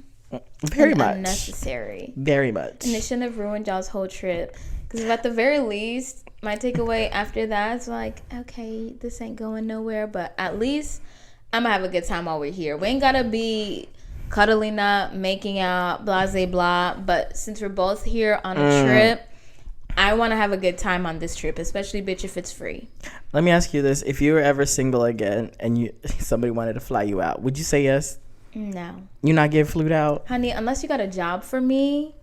Very much unnecessary. Very much. And it shouldn't have ruined y'all's whole trip. Because at the very least, my takeaway after that is like, okay, this ain't going nowhere, but at least I'm gonna have a good time while we're here. We ain't gotta be cuddling up, making out, blah, blah, blah. But since we're both here on a trip, I want to have a good time on this trip, especially, bitch, if it's free. Let me ask you this. If you were ever single again and somebody wanted to fly you out, would you say yes? No. You're not getting flued out? Honey, unless you got a job for me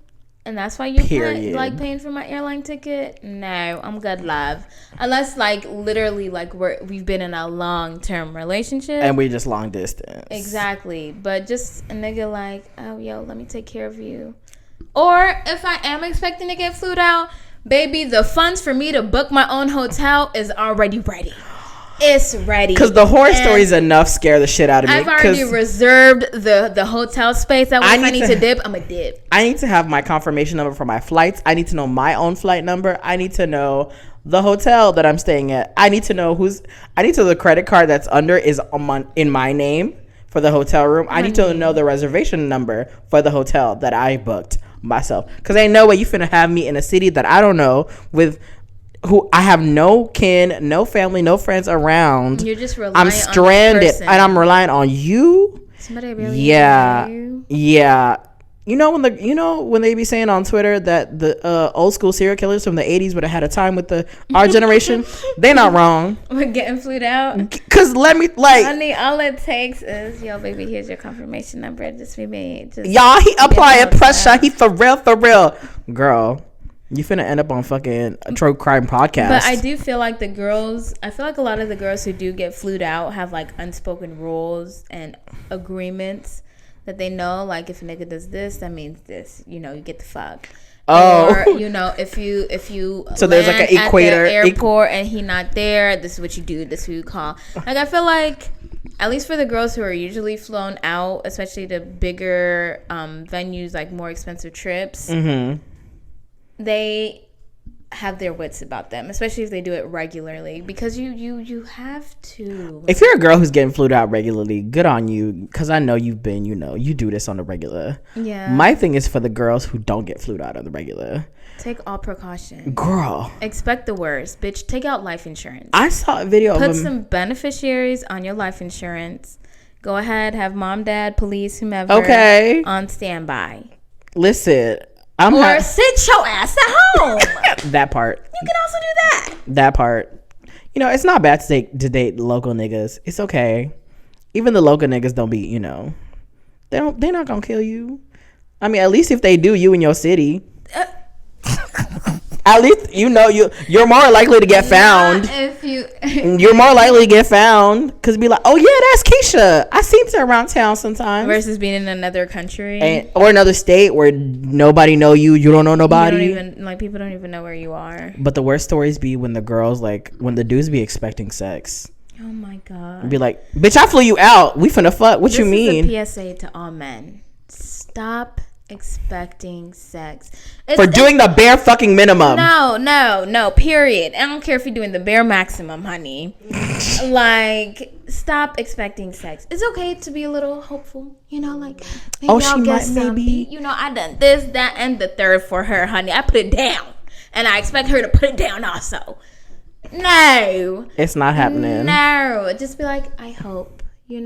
and that's why you're paying for my airline ticket. No, I'm good, love. Unless literally we've been in a long-term relationship. And we're just long distance. Exactly. But just a nigga like, oh, yo, let me take care of you. Or if I am expecting to get flued out, baby, the funds for me to book my own hotel is already ready. It's ready. Because the horror stories enough scare the shit out of me. I've already reserved the hotel space. That way if I need to dip, I'm a dip. I need to have my confirmation number for my flights. I need to know my own flight number. I need to know the hotel that I'm staying at. I need to know the credit card that's under is in my name for the hotel room. I need to know the reservation number for the hotel that I booked myself. Because ain't no way you finna have me in a city that I don't know with who I have no kin, no family, no friends around. You're just relying I'm stranded on and I'm relying on you. Somebody really you. Yeah. When they be saying on Twitter that the old school serial killers from the 80s would have had a time with our generation, they not wrong. We're getting flued out. Cause honey, all it takes is, yo, baby, here's your confirmation number. Just be made. Y'all, he applying pressure. He for real, girl. You finna end up on fucking a true crime podcast. But I do feel like I feel like a lot of the girls who do get flued out have unspoken rules and agreements that they know. Like, if a nigga does this, that means this. You get the fuck. Oh. Or, if you so there's an equator at the airport and he not there, this is what you do. This is who you call. I feel like, at least for the girls who are usually flown out, especially to bigger venues, more expensive trips. Mm-hmm. They have their wits about them, especially if they do it regularly, because you have to. If you're a girl who's getting flued out regularly, good on you, because I know you've been, you do this on the regular. Yeah. My thing is for the girls who don't get flued out on the regular. Take all precautions. Girl. Expect the worst. Bitch, take out life insurance. I saw a video Put some beneficiaries on your life insurance. Go ahead, have mom, dad, police, whomever on standby. Listen. Sit your ass at home. That part. You can also do that. That part. It's not bad to date local niggas. It's okay. Even the local niggas don't be, they're not gonna kill you. I mean, at least if they do, you in your city. At least you're more likely to get found. You're more likely to get found because be like, oh yeah, that's Keisha. I seen her around town sometimes. Versus being in another country or another state where nobody know you. You don't know nobody. You don't even people don't even know where you are. But the worst stories be when the girls when the dudes be expecting sex. Oh my god. Be like, bitch, I flew you out. We finna fuck. What you mean? This is a PSA to all men. Stop expecting sex. For doing the bare fucking minimum. No, period. I don't care if you're doing the bare maximum, honey. Like, stop expecting sex. It's okay to be a little hopeful, maybe I'll get something. I done this, that, and the third for her, honey. I put it down, and I expect her to put it down also. No, it's not happening. No, just be like, I hope. I'm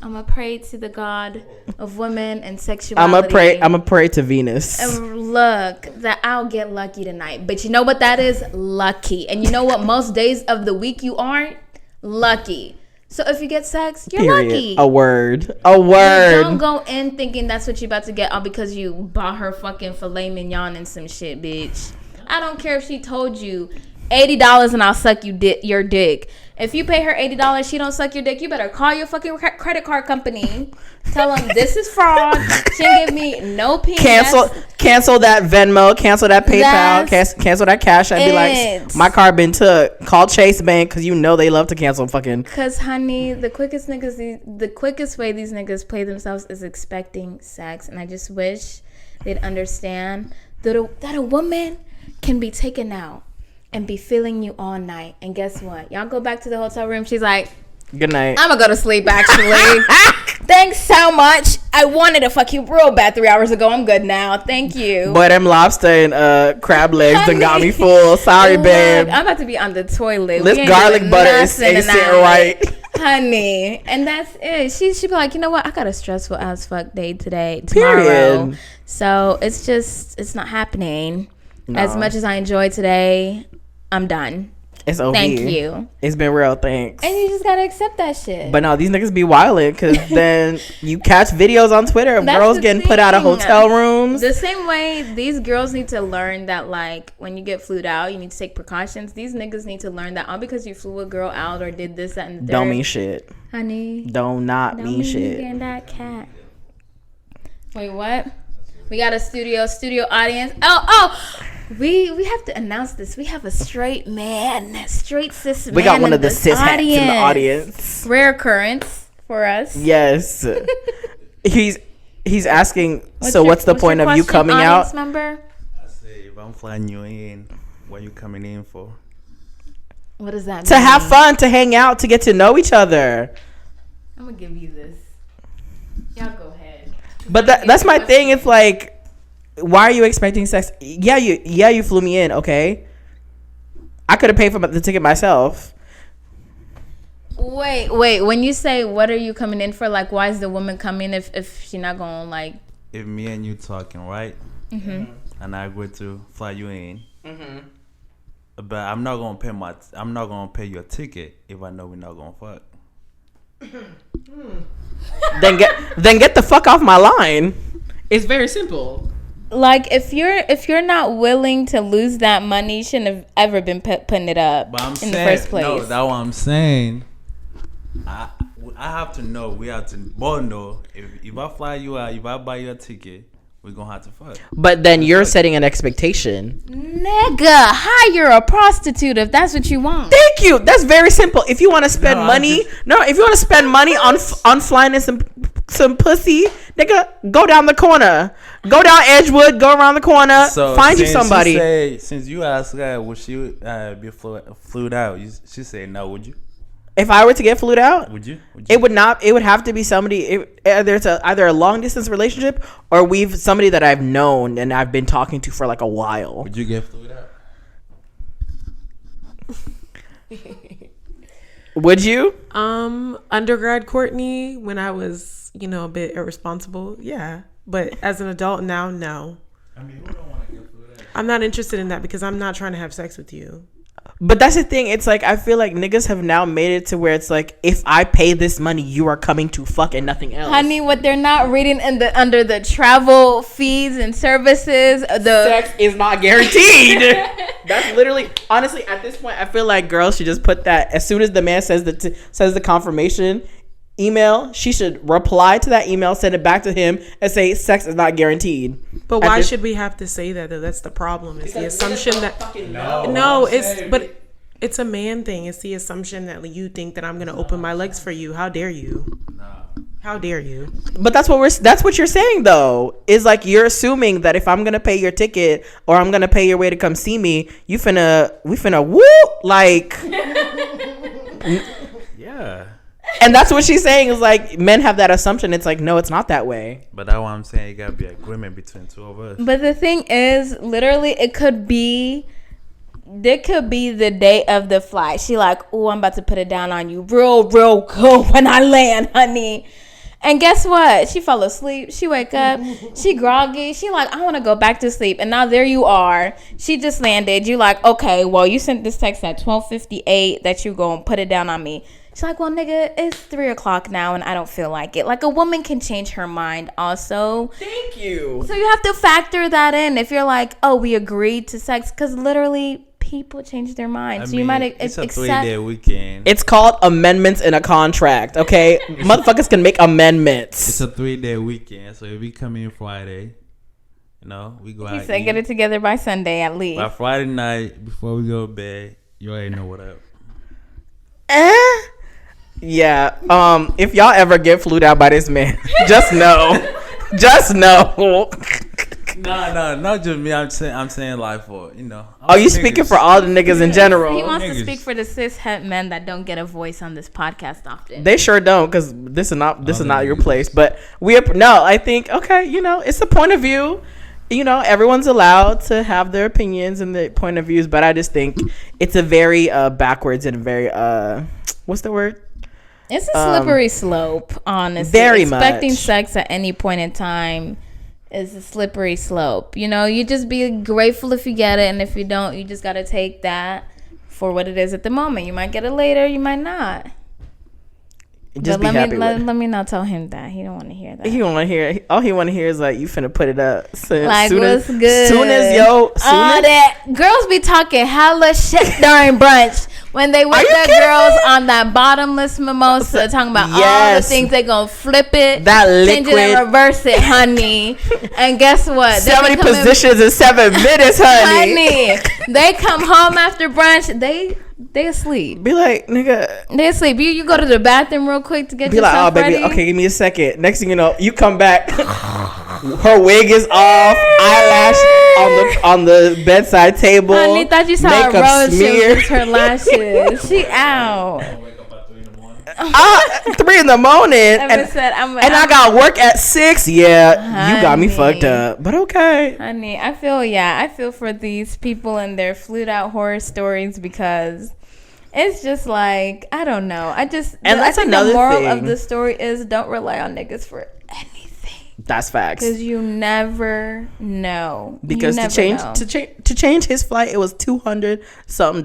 gonna pray to the God of women and sexuality. I'm gonna pray to Venus. And look, that I'll get lucky tonight. But you know what that is? Lucky. And you know what? Most days of the week you aren't lucky. So if you get sex, you're lucky. A word. Don't go in thinking that's what you're about to get all because you bought her fucking filet mignon and some shit, bitch. I don't care if she told you $80 and I'll suck your dick. If you pay her $80, she don't suck your dick, you better call your fucking credit card company. Tell them this is fraud. She didn't give me no peanuts. Cancel that Venmo. Cancel that PayPal. Cancel that cash. I'd be like, my card been took. Call Chase Bank because they love to cancel fucking. Because, honey, the quickest way these niggas play themselves is expecting sex. And I just wish they'd understand that a woman can be taken out and be feeling you all night. And guess what? Y'all go back to the hotel room. She's like, good night. I'm gonna go to sleep, actually. Thanks so much. I wanted to fuck you real bad 3 hours ago. I'm good now. Thank you. Boy, them lobster and crab legs done got me full. Sorry, babe. I'm about to be on the toilet. This garlic butter ain't sitting right. Honey. And that's it. She'd be like, you know what? I got a stressful as fuck day tomorrow. Period. So it's not happening. No. As much as I enjoyed today, I'm done. It's over. Thank you. It's been real. Thanks. And you just gotta accept that shit. But no, these niggas be wildin' because then you catch videos on Twitter of girls getting put out of hotel rooms. The same way these girls need to learn that, like, when you get flued out, you need to take precautions. These niggas need to learn that all because you flew a girl out or did this, that, and the third. Don't mean shit. Honey. Don't mean shit. Getting that cat. Wait, what? We got a studio audience. Oh. We have to announce this. We have a straight cis man. We got one of the cis hats in the audience. Rare occurrence for us. Yes. He's asking. What's the point of you coming out? Member? I say, if I'm flying you in, what are you coming in for? What does that mean? To have fun, to hang out, to get to know each other. I'm gonna give you this. Y'all go ahead. But that's my thing. It's like, why are you expecting sex? Yeah, you flew me in, okay? I could have paid for the ticket myself. Wait. When you say what are you coming in for, like, why is the woman coming if she not gonna, like? If me and you talking, right? Mm-hmm. And I agree to fly you in. Mm-hmm. But I'm not gonna pay your ticket if I know we're not gonna fuck. Then get the fuck off my line. It's very simple. Like, if you're not willing to lose that money, you shouldn't have ever been putting it up the first place. No, that's what I'm saying. I have to know. We have to both know. If I fly you out, if I buy your ticket, we're gonna have to fuck. But then you're setting an expectation. Nigga, hire a prostitute if that's what you want. Thank you. That's very simple. If you want to spend money on flying in some pussy, nigga, go down the corner. Go down Edgewood, go around the corner, find you somebody. Since you asked her, would she be flued out? She said no, would you? If I were to get flued out, would you? It would not. It would have to be somebody. Either a long distance relationship or somebody that I've known and I've been talking to for like a while. Would you get flued out? Would you? Undergrad Courtney, when I was, a bit irresponsible, yeah. But as an adult now, no. I mean, who don't want to get flued out? I'm not interested in that because I'm not trying to have sex with you. But that's the thing. It's like, I feel like niggas have now made it to where it's like, if I pay this money, you are coming to fuck and nothing else. Honey, what they're not reading under the travel fees and services, sex is not guaranteed. That's literally, honestly, at this point, I feel like girls should just put that as soon as the man says the confirmation email, she should reply to that email, send it back to him, and say sex is not guaranteed. But why should we have to say that though? That's the problem. It's the assumption that it's a man thing. It's the assumption that you think that I'm gonna open my legs for you. How dare you? How dare you? But that's what you're saying though. Is like you're assuming that if I'm gonna pay your ticket or I'm gonna pay your way to come see me, we finna woo like. Yeah. And that's what she's saying is like men have that assumption. It's like no, it's not that way. But that's what I'm saying. It gotta be agreement between two of us. But the thing is, literally, there could be the day of the flight. She like, oh, I'm about to put it down on you real good when I land, honey. And guess what? She fell asleep. She wake up. She groggy. She like, I want to go back to sleep. And now there you are. She just landed. You like, okay, well, you sent this text at 12:58 that you gonna put it down on me. She's like, well, nigga, it's 3:00 now and I don't feel like it. Like a woman can change her mind also. Thank you. So you have to factor that in if you're like, oh, we agreed to sex. Because literally people change their minds. So you might it's a accept 3-day weekend. It's called amendments in a contract, okay? Motherfuckers can make amendments. It's a 3-day weekend, so if we come in Friday, you know, we go out. He said get it together by Sunday at least. By Friday night, before we go to bed, you already know what up. Yeah. If y'all ever get flued out by this man, just know. Just know. No, not just me. I'm saying like for, you know. Are you speaking for all the niggas in general? He wants to Niggas. speak for the cis het men that don't get a voice on this podcast often. They sure don't, because this is not your place. But I think, okay, you know, it's a point of view. You know, everyone's allowed to have their opinions and their point of views, but I just think it's a very backwards and very what's the word? It's a slippery slope, honestly. Very Expecting much. sex at any point in time is a slippery slope. You know, you just be grateful if you get it, and if you don't, you just got to take that for what it is at the moment. You might get it later, you might not. Just but be happy with it. let me not tell him that. He don't want to hear that. He don't want to hear. All he want to hear is like you finna put it up. Like, what's good? Soon as that girls be talking hella shit during brunch when they with the girls on that bottomless mimosa, talking about all the Yes. things they gonna flip it, That change it and liquid. reverse it, honey. And guess what? They 70 be coming- positions in 7 minutes, honey. honey. They come home after brunch. They asleep. Be like, nigga. They asleep. You go to the bathroom real quick to get Be like, yourself oh baby, ready. okay, give me a second. Next thing you know, you come back. Her wig is off, eyelash on the bedside table. Honey, thought you saw a makeup rose. She smeared. was just her lashes. She out. 3 in the morning, Ever said, I got work at 6. Yeah, you got me Honey. fucked up, but okay. Honey, I feel for these people and their flued out horror stories because it's just like, I don't know. I think another the moral thing. of the story is don't rely on niggas for anything. That's facts. Because you never know. Because You to never change know. to change his flight, it was $200 something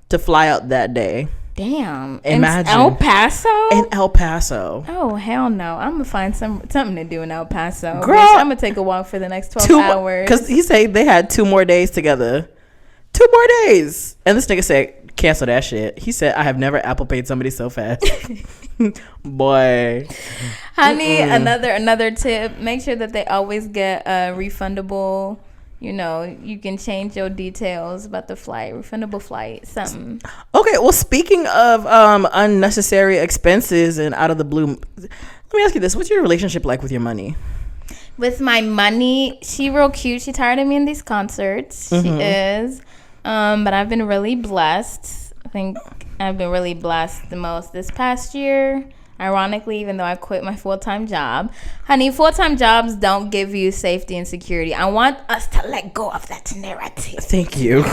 to fly out that day Damn. Imagine. In El Paso? in El Paso. Oh, hell no. I'm going to find something to do in El Paso. Girl. Bitch, I'm going to take a walk for the next 12 hours. Because he said they had 2 more days together. 2 more days, and this nigga said cancel that shit. He said I have never Apple paid somebody so fast. Boy, Honey, another tip. Make sure that they always get a refundable, you can change your details about the flight. Refundable flight, something. okay. Well, speaking of unnecessary expenses and out of the blue, let me ask you this: what's your relationship like with your money? With my money, she real cute. She tired of me in these concerts. She is. But I've been really blessed. I think I've been really blessed the most this past year. Ironically, even though I quit my full-time job. Honey, full-time jobs don't give you safety and security. I want us to let go of that narrative. Thank you.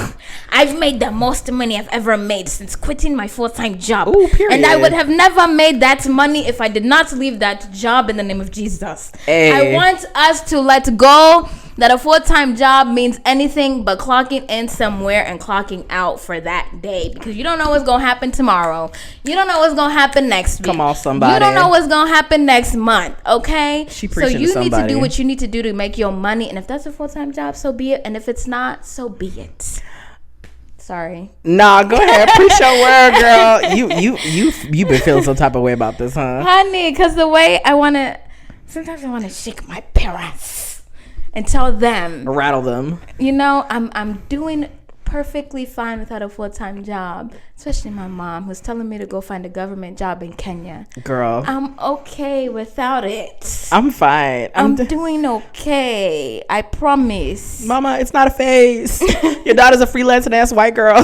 I've made the most money I've ever made since quitting my full-time job. Ooh, period. And I would have never made that money if I did not leave that job in the name of Jesus. Hey. I want us to let go that a full-time job means anything but clocking in somewhere and clocking out for that day, because you don't know what's going to happen tomorrow. You don't know what's going to happen next week. Come on, somebody. You don't know what's going to happen next month, okay? She so preaching to you need to somebody. do what you need to do to make your money, and if that's a full-time job, so be it, and if it's not, so be it. Sorry. Nah, go ahead. Preach your word, girl. You been feeling some type of way about this, huh? Honey, because the way sometimes I want to shake my parents and tell them, Rattle them. I'm doing perfectly fine without a full-time job, especially my mom who's telling me to go find a government job in Kenya. Girl, I'm okay without it. I'm fine. I'm doing okay. I promise. Mama, it's not a phase. Your daughter's a freelancing ass white girl.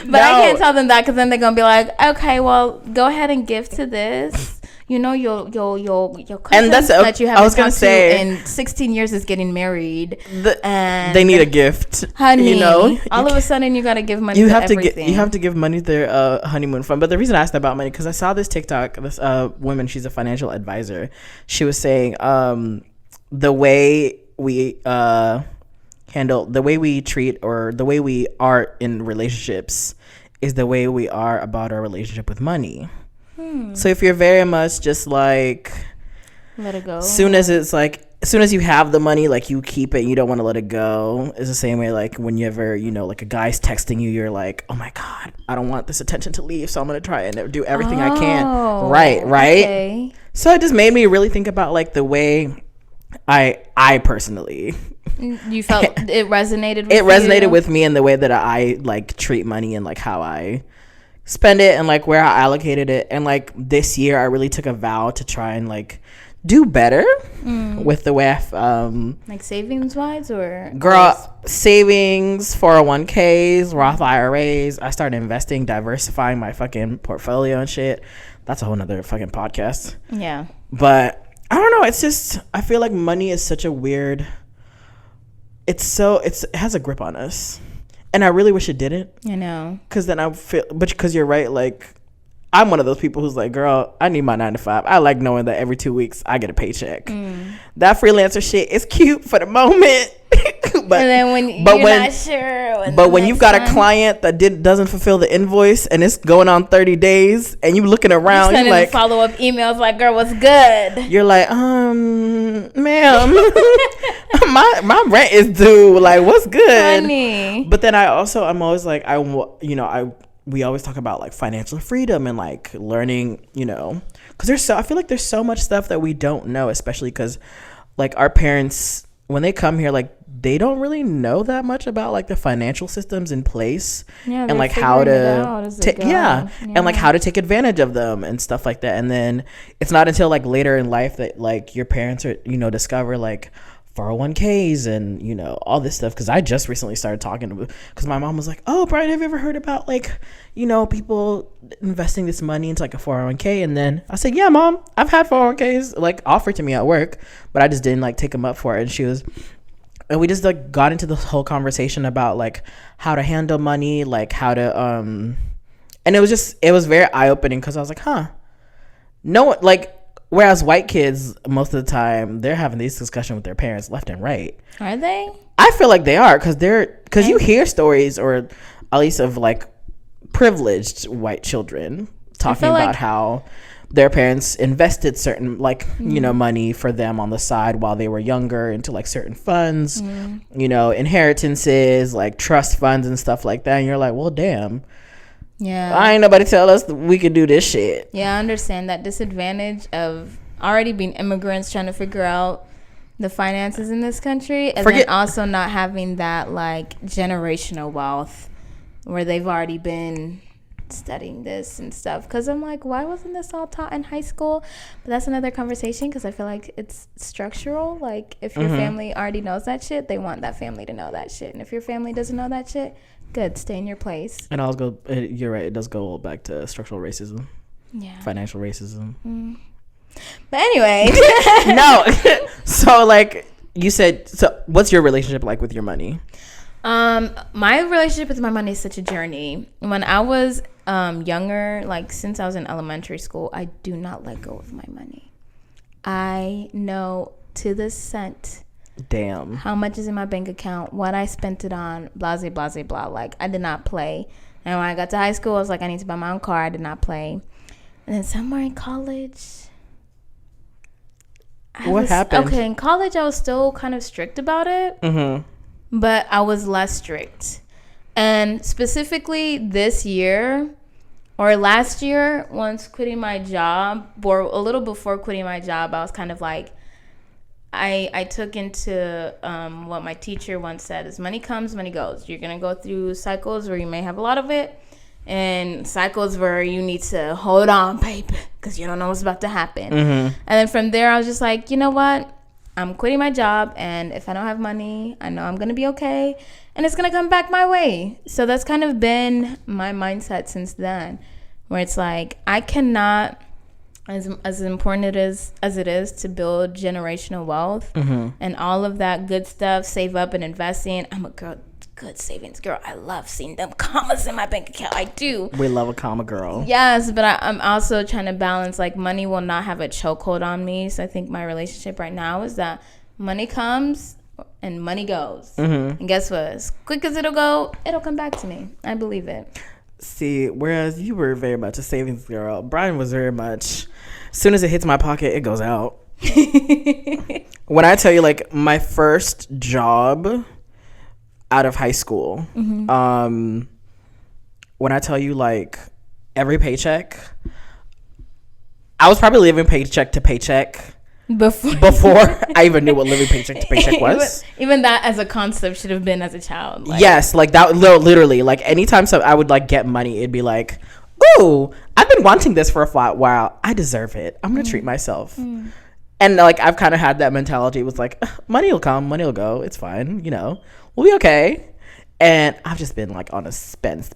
But I can't tell them that because then they're gonna be like, okay, well, go ahead and give to this. You know, your cousin And that's that you haven't I was gonna talked say to in 16 years is getting married, and they need a gift, honey. You know, all of a sudden you gotta give money. You to have everything. you have to give money to their honeymoon fund. But the reason I asked about money because I saw this TikTok. This woman, she's a financial advisor. She was saying the way we handle, the way we treat, or the way we are in relationships is the way we are about our relationship with money. So if you're very much just like, let it go. Soon as you have the money, like you keep it, you don't want to let it go. It's the same way like whenever, you know, like a guy's texting you, you're like, oh my God, I don't want this attention to leave, so I'm gonna try and do everything I can. Right. Okay. So it just made me really think about like the way I personally, you felt it resonated with it resonated with me in the way that I like treat money and like how I spend it and like where I allocated it. And like this year I really took a vow to try and like do better with the way like savings wise or savings, 401ks, Roth IRAs. I started investing, diversifying my fucking portfolio and shit. That's a whole nother fucking podcast. Yeah. But I don't know, it's just I feel like money is such a weird, it has a grip on us. And I really wish it didn't. I know. Because then I feel, but because you're right, like, I'm one of those people who's like, girl, I need my 9 to 5. I like knowing that every 2 weeks I get a paycheck. That freelancer shit is cute for the moment. But and then when you're not sure. But when you've got a client that doesn't fulfill the invoice and it's going on 30 days and you looking around, you're like follow up emails like, girl, what's good? You're like, ma'am, my rent is due. Like, what's good? Honey. But then I'm always like, we always talk about like financial freedom and like learning, you know, because I feel like there's so much stuff that we don't know, especially because like our parents, when they come here, like they don't really know that much about like the financial systems in place and like how to and like how to take advantage of them and stuff like that. And then it's not until like later in life that like your parents are, you know, discover like 401ks and, you know, all this stuff. Because I just recently started talking to, because my mom was like, oh, Brian, have you ever heard about like, you know, people investing this money into like a 401k? And then I said, yeah, Mom, I've had 401ks like offered to me at work, but I just didn't like take them up for it. And we just like got into this whole conversation about like how to handle money, like how to and it was very eye-opening because I was like, no one, like, whereas white kids most of the time they're having these discussions with their parents left and right. Are they? I feel like they are because you hear stories, or at least of like privileged white children talking about how their parents invested certain like you know money for them on the side while they were younger into like certain funds, you know, inheritances, like trust funds and stuff like that. And you're like, well, damn. Yeah, I ain't nobody tell us that we could do this shit. Yeah, I understand that disadvantage of already being immigrants trying to figure out the finances in this country, and then also not having that like generational wealth where they've already been studying this and stuff. Because I'm like, why wasn't this all taught in high school? But that's another conversation, because I feel like it's structural. Like if your family already knows that shit, they want that family to know that shit. And if your family doesn't know that shit, good, stay in your place. And you're right, it does go back to structural racism. Yeah. Financial racism. But anyway. No. So like you said, so what's your relationship like with your money? My relationship with my money is such a journey. When I was younger, like since I was in elementary school, I do not let go of my money. I know to the cent how much is in my bank account, what I spent it on, blah, blah, blah, blah. Like, I did not play. And when I got to high school, I was like, I need to buy my own car. I did not play. And then somewhere in college, what happened? Okay, in college, I was still kind of strict about it. But I was less strict. And specifically this year or last year, once quitting my job, or a little before quitting my job, I was kind of like, I took into what my teacher once said is money comes, money goes. You're gonna go through cycles where you may have a lot of it, and cycles where you need to hold on, baby, because you don't know what's about to happen. And then from there, I was just like, you know what? I'm quitting my job, and if I don't have money, I know I'm gonna be okay, and it's gonna come back my way. So that's kind of been my mindset since then, where it's like I cannot. As important as it is to build generational wealth and all of that good stuff, save up and investing. I'm a good savings girl. I love seeing them commas in my bank account. I do. We love a comma girl. Yes, but I'm also trying to balance, like, money will not have a chokehold on me. So I think my relationship right now is that money comes and money goes. And guess what? As quick as it'll go, it'll come back to me. I believe it. See, whereas you were very much a savings girl, Brian was very much, as soon as it hits my pocket, it goes out. When I tell you, like, my first job out of high school, when I tell you, like, every paycheck, I was probably living paycheck to paycheck before I even knew what living paycheck to paycheck was. Even that as a concept should have been as a child. Like. Yes, like that, literally. Like, anytime I would, like, get money, it'd be like, ooh, I've been wanting this for a while. I deserve it. I'm going to treat myself. And, like, I've kind of had that mentality with, like, money will come, money will go. It's fine. You know, we'll be okay. And I've just been, like, on a spend.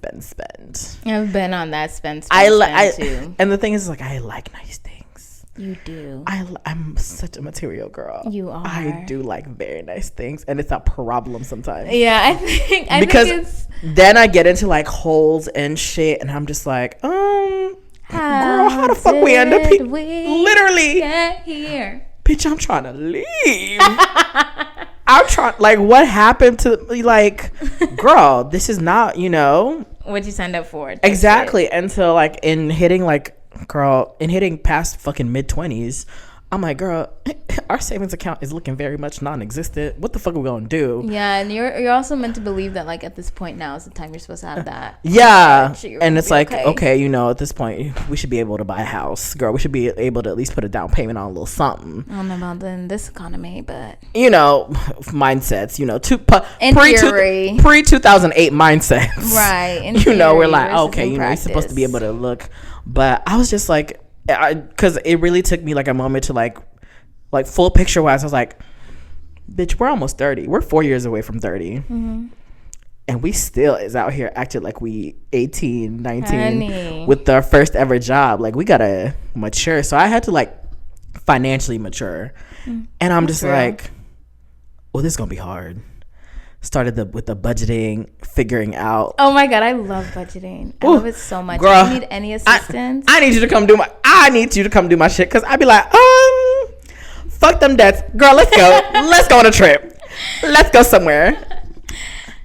I've been on that spend too. And the thing is, like, I like nice things. You do. I'm such a material girl. You are. I do like very nice things, and it's a problem sometimes. Yeah, I think it's, then I get into, like, holes and shit, and I'm just like, girl, how the fuck we end up here? Literally, get here, bitch. I'm trying to leave. I'm trying. Like, what happened to, like, girl? This is not, you know, what you signed up for. Exactly. And so, like, in hitting past fucking mid-20s, I'm like, girl, our savings account is looking very much non-existent. What the fuck are we gonna do? Yeah, and you're also meant to believe that, like, at this point now is the time you're supposed to have that. Yeah, and it's like, okay, you know, at this point we should be able to buy a house, girl. We should be able to at least put a down payment on a little something. I don't know about in this economy, but you know, mindsets. You know, pre 2008 mindsets. Right. You know, we're like, okay, you know, you're supposed to be able to look. But I was just like, because it really took me, like, a moment to like full picture wise. I was like, bitch, we're almost 30. We're 4 years away from 30. And we still is out here acting like we 18, 19 Honey. With our first ever job. Like, we gotta mature. So I had to, like, financially mature. And I'm just like, well, this is gonna be hard. Started with the budgeting, figuring out. Oh my god, I love budgeting. I love it so much. Girl, if you need any assistance, I need you to come do my shit, because I'd be like, fuck them debts, girl. Let's go. Let's go on a trip. Let's go somewhere.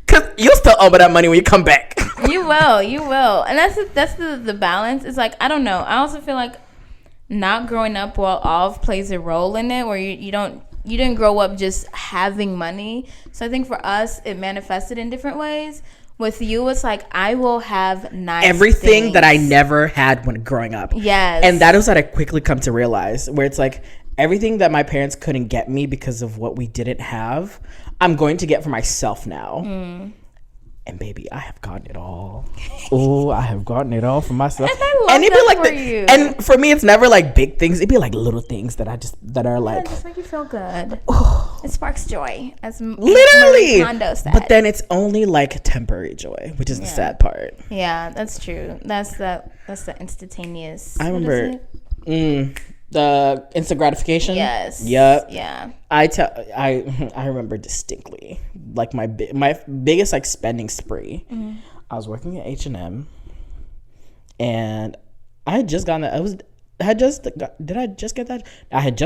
Cause you'll still owe me that money when you come back. You will, and that's the balance. It's like, I don't know. I also feel like not growing up well off plays a role in it, where you didn't grow up just having money. So I think for us, it manifested in different ways. With you, it's like, I will have nice everything things that I never had when growing up. Yes. And that is what I quickly come to realize, where it's like, everything that my parents couldn't get me because of what we didn't have, I'm going to get for myself now. And baby, I have gotten it all. Oh, I have gotten it all for myself. And I love that for you. And for me, it's never like big things. It'd be like little things that are like, just make you feel good. It sparks joy, as literally. Marie Kondo said. But then it's only like temporary joy, which is the sad part. Yeah, that's true. That's the instantaneous. I remember the instant gratification. Yes. Yep. Yeah. I remember distinctly, like, my biggest, like, spending spree. I was working at H&M, and I had just gotten that. I had just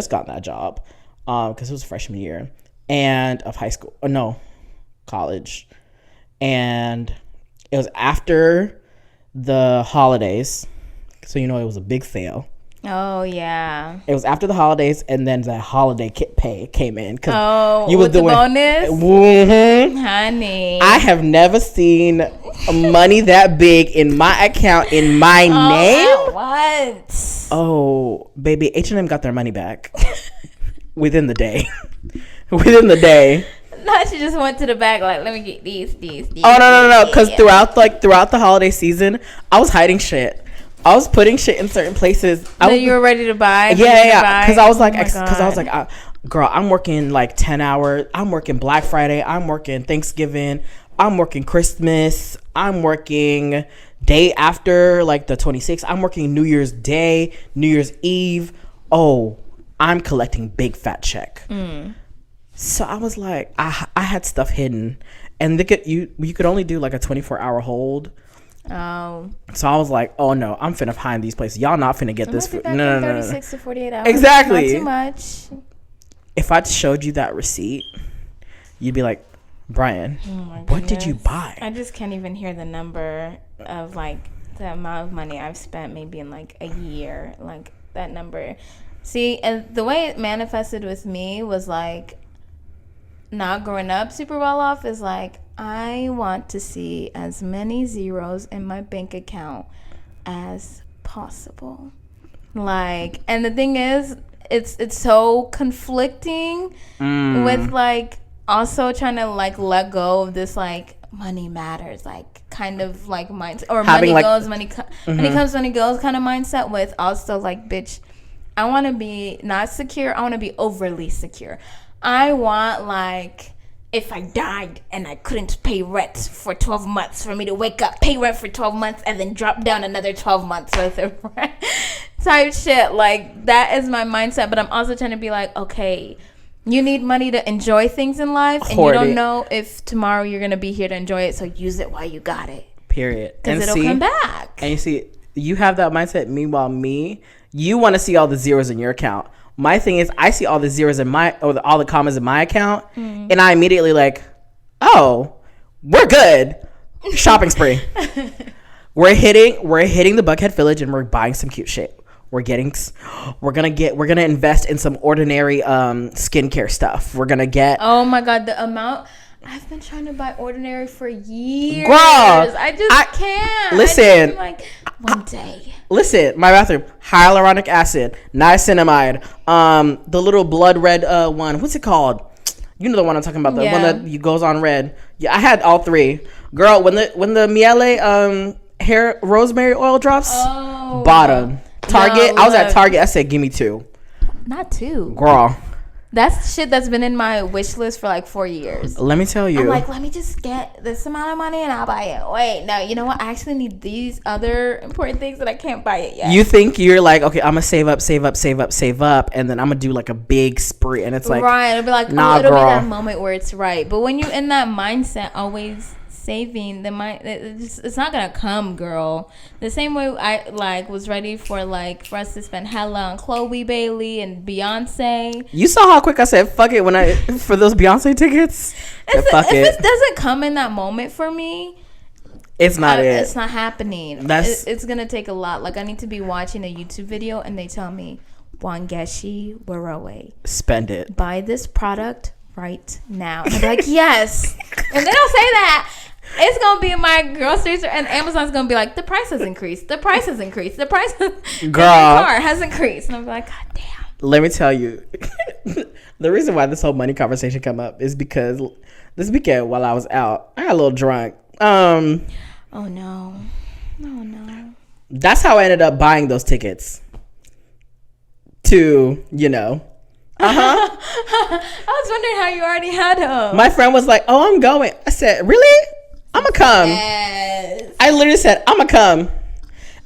gotten that job, because it was freshman year and of high school. No, college, and it was after the holidays, so you know it was a big sale. Oh yeah. It was after the holidays, and then the holiday pay came in. You were doing the bonus, honey. I have never seen money that big in my account in my name. What? Oh, baby, H&M got their money back. within the day. Within the day. Not she just went to the back like, let me get these. Oh no! Because throughout the holiday season, I was hiding shit. I was putting shit in certain places. You were ready to buy. Yeah. Because I was like, girl, I'm working like 10 hours. I'm working Black Friday. I'm working Thanksgiving. I'm working Christmas. I'm working day after like the 26th. I'm working New Year's Day, New Year's Eve. Oh, I'm collecting big fat check. So I was like, I had stuff hidden, and you could only do like a 24-hour hold. Oh. So I was like, oh no, I'm finna find these places. Y'all not finna get this. For, no. 36 to 48 hours. Exactly. Not too much. If I showed you that receipt, you'd be like, Brian, what did you buy? I just can't even hear the number of like the amount of money I've spent maybe in like a year. Like that number. See, and the way it manifested with me was like, not growing up super well off is like, I want to see as many zeros in my bank account as possible. Like, and the thing is, it's so conflicting with like also trying to like let go of this like money matters like kind of like mindset, or having money goes, money comes, money goes kind of mindset, with also like, bitch, I want to be not secure, I want to be overly secure. I want, like, if I died and I couldn't pay rent for 12 months, for me to wake up, pay rent for 12 months, and then drop down another 12 months worth of rent type shit. Like, that is my mindset. But I'm also trying to be like, okay, you need money to enjoy things in life, and you don't know if tomorrow you're going to be here to enjoy it, so use it while you got it. Period. Because it'll come back. And you see, you have that mindset. Meanwhile, you want to see all the zeros in your account. My thing is, I see all the zeros in all the commas in my account, and I immediately like, oh, we're good. Shopping spree. We're hitting the Buckhead Village, and we're buying some cute shit. We're gonna invest in some ordinary skincare stuff. We're gonna get. Oh my God, the amount. I've been trying to buy Ordinary for years. Girl, I just can't. Listen. Like, one day. Listen, my bathroom, hyaluronic acid, niacinamide, the little blood red one. What's it called? You know the one I'm talking about, the one that goes on red. Yeah, I had all three. Girl, when the Miele hair rosemary oil drops, bottom. Target, I was at Target. I said, give me 2. Not 2. Girl. That's shit that's been in my wish list for like 4 years. Let me tell you. I'm like, let me just get this amount of money and I'll buy it. Wait, no, you know what? I actually need these other important things that I can't buy it yet. You think you're like, okay, I'm going to save up, and then I'm going to do like a big spree. And it's like, right. It'll be like, nah, it'll girl. be that moment where it's right. But when you're in that mindset, always saving, it's not gonna come, girl. The same way I like was ready for us to spend hella on Chloe Bailey and Beyonce. You saw how quick I said fuck it for those Beyonce tickets. If it doesn't come in that moment for me, it's not it's not happening. It's gonna take a lot. Like, I need to be watching a YouTube video and they tell me, Wangeshi Waroe, spend it, buy this product right now. And I'm like, yes. And they don't say that. It's gonna be in my grocery store, and Amazon's gonna be like, the price has increased. The price has increased. The price in the car has increased. And I'm like, God damn. Let me tell you, the reason why this whole money conversation come up is because this weekend while I was out, I got a little drunk. Oh no. That's how I ended up buying those tickets to, I was wondering how you already had them. My friend was like, oh, I'm going. I said, really? I'm going to come. Yes. I literally said, I'm going to come. And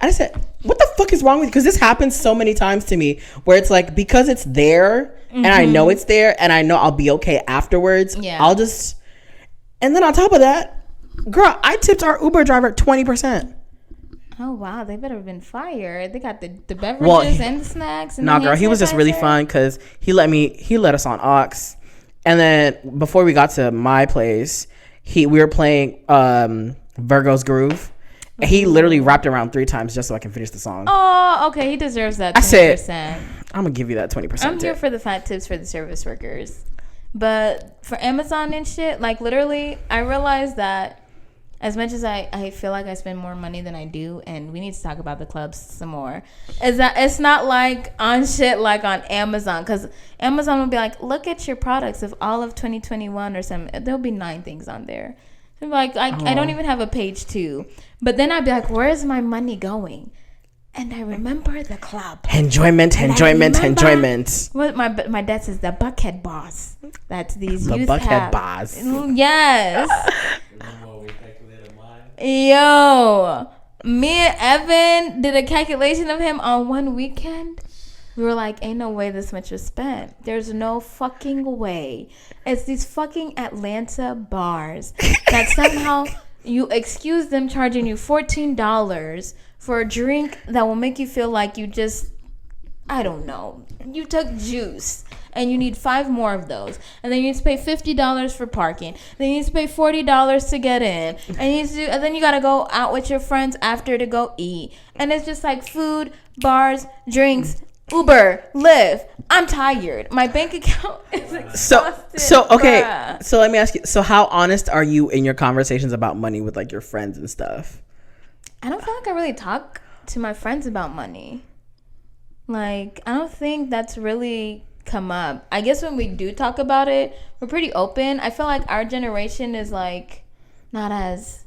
I said, what the fuck is wrong with you? Because this happens so many times to me where it's like, because it's there and I know it's there and I know I'll be okay afterwards. Yeah. I'll just, and then on top of that, girl, I tipped our Uber driver 20%. Oh wow, they better have been fired. They got the beverages and the snacks. And girl, he was just really fun because he let us on aux, and then before we got to my place, we were playing Virgo's Groove, and he literally rapped around 3 times just so I can finish the song. Oh, okay, he deserves that 20%. I said, I'm gonna give you that 20%. I'm here for the fat tips for the service workers, but for Amazon and shit, like literally, I realized that As much as I feel like I spend more money than I do, and we need to talk about the clubs some more, is that it's not like on shit like on Amazon, because Amazon will be like, look at your products of all of 2021 or something. There'll be 9 things on there. I'm like, I don't even have a page 2. But then I'd be like, where is my money going? And I remember the club. Enjoyment. What my dad says, the Buckhead Boss. That's these The youth Buckhead have. Boss. Yes. Remember when we calculated mine? Yo, me and Evan did a calculation of him on one weekend. We were like, ain't no way this much was spent. There's no fucking way. It's these fucking Atlanta bars that somehow you excuse them charging you $14 for a drink that will make you feel like you just, I don't know, you took juice and you need 5 more of those, and then you need to pay $50 for parking, then you need to pay $40 to get in, and then you gotta go out with your friends after to go eat, and it's just like food, bars, drinks, Uber, Lyft. I'm tired. My bank account is exhausted. So okay. bruh. So let me ask you. So how honest are you in your conversations about money with like your friends and stuff? I don't feel like I really talk to my friends about money. Like, I don't think that's really come up. I guess when we do talk about it, we're pretty open. I feel like our generation is like not as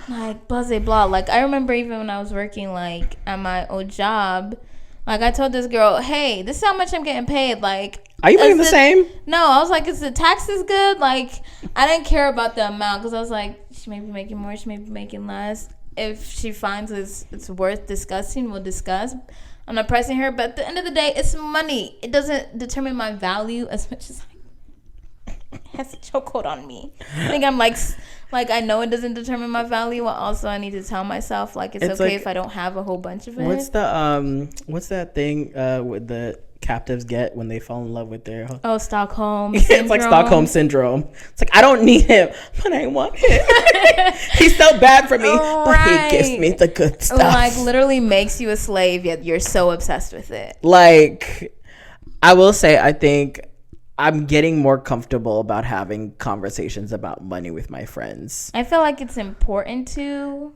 like blah blah. Like, I remember even when I was working like at my old job, like I told this girl, hey, this is how much I'm getting paid. Like, Are you making the same? No, I was like, is the taxes good? Like, I didn't care about the amount because I was like, she may be making more, she may be making less. If she finds it's worth discussing, we'll discuss. I'm not pressing her, but at the end of the day, it's money. It doesn't determine my value as much as it has a chokehold on me. I think I'm like I know it doesn't determine my value, but also I need to tell myself like it's okay like, if I don't have a whole bunch of it. What's that thing with the captives get when they fall in love with their Stockholm syndrome. It's like Stockholm syndrome. It's like, I don't need him, but I want him. He's so bad for me, but he gives me the good stuff. Like, literally makes you a slave, yet you're so obsessed with it. Like, I will say, I think I'm getting more comfortable about having conversations about money with my friends. I feel like it's important to,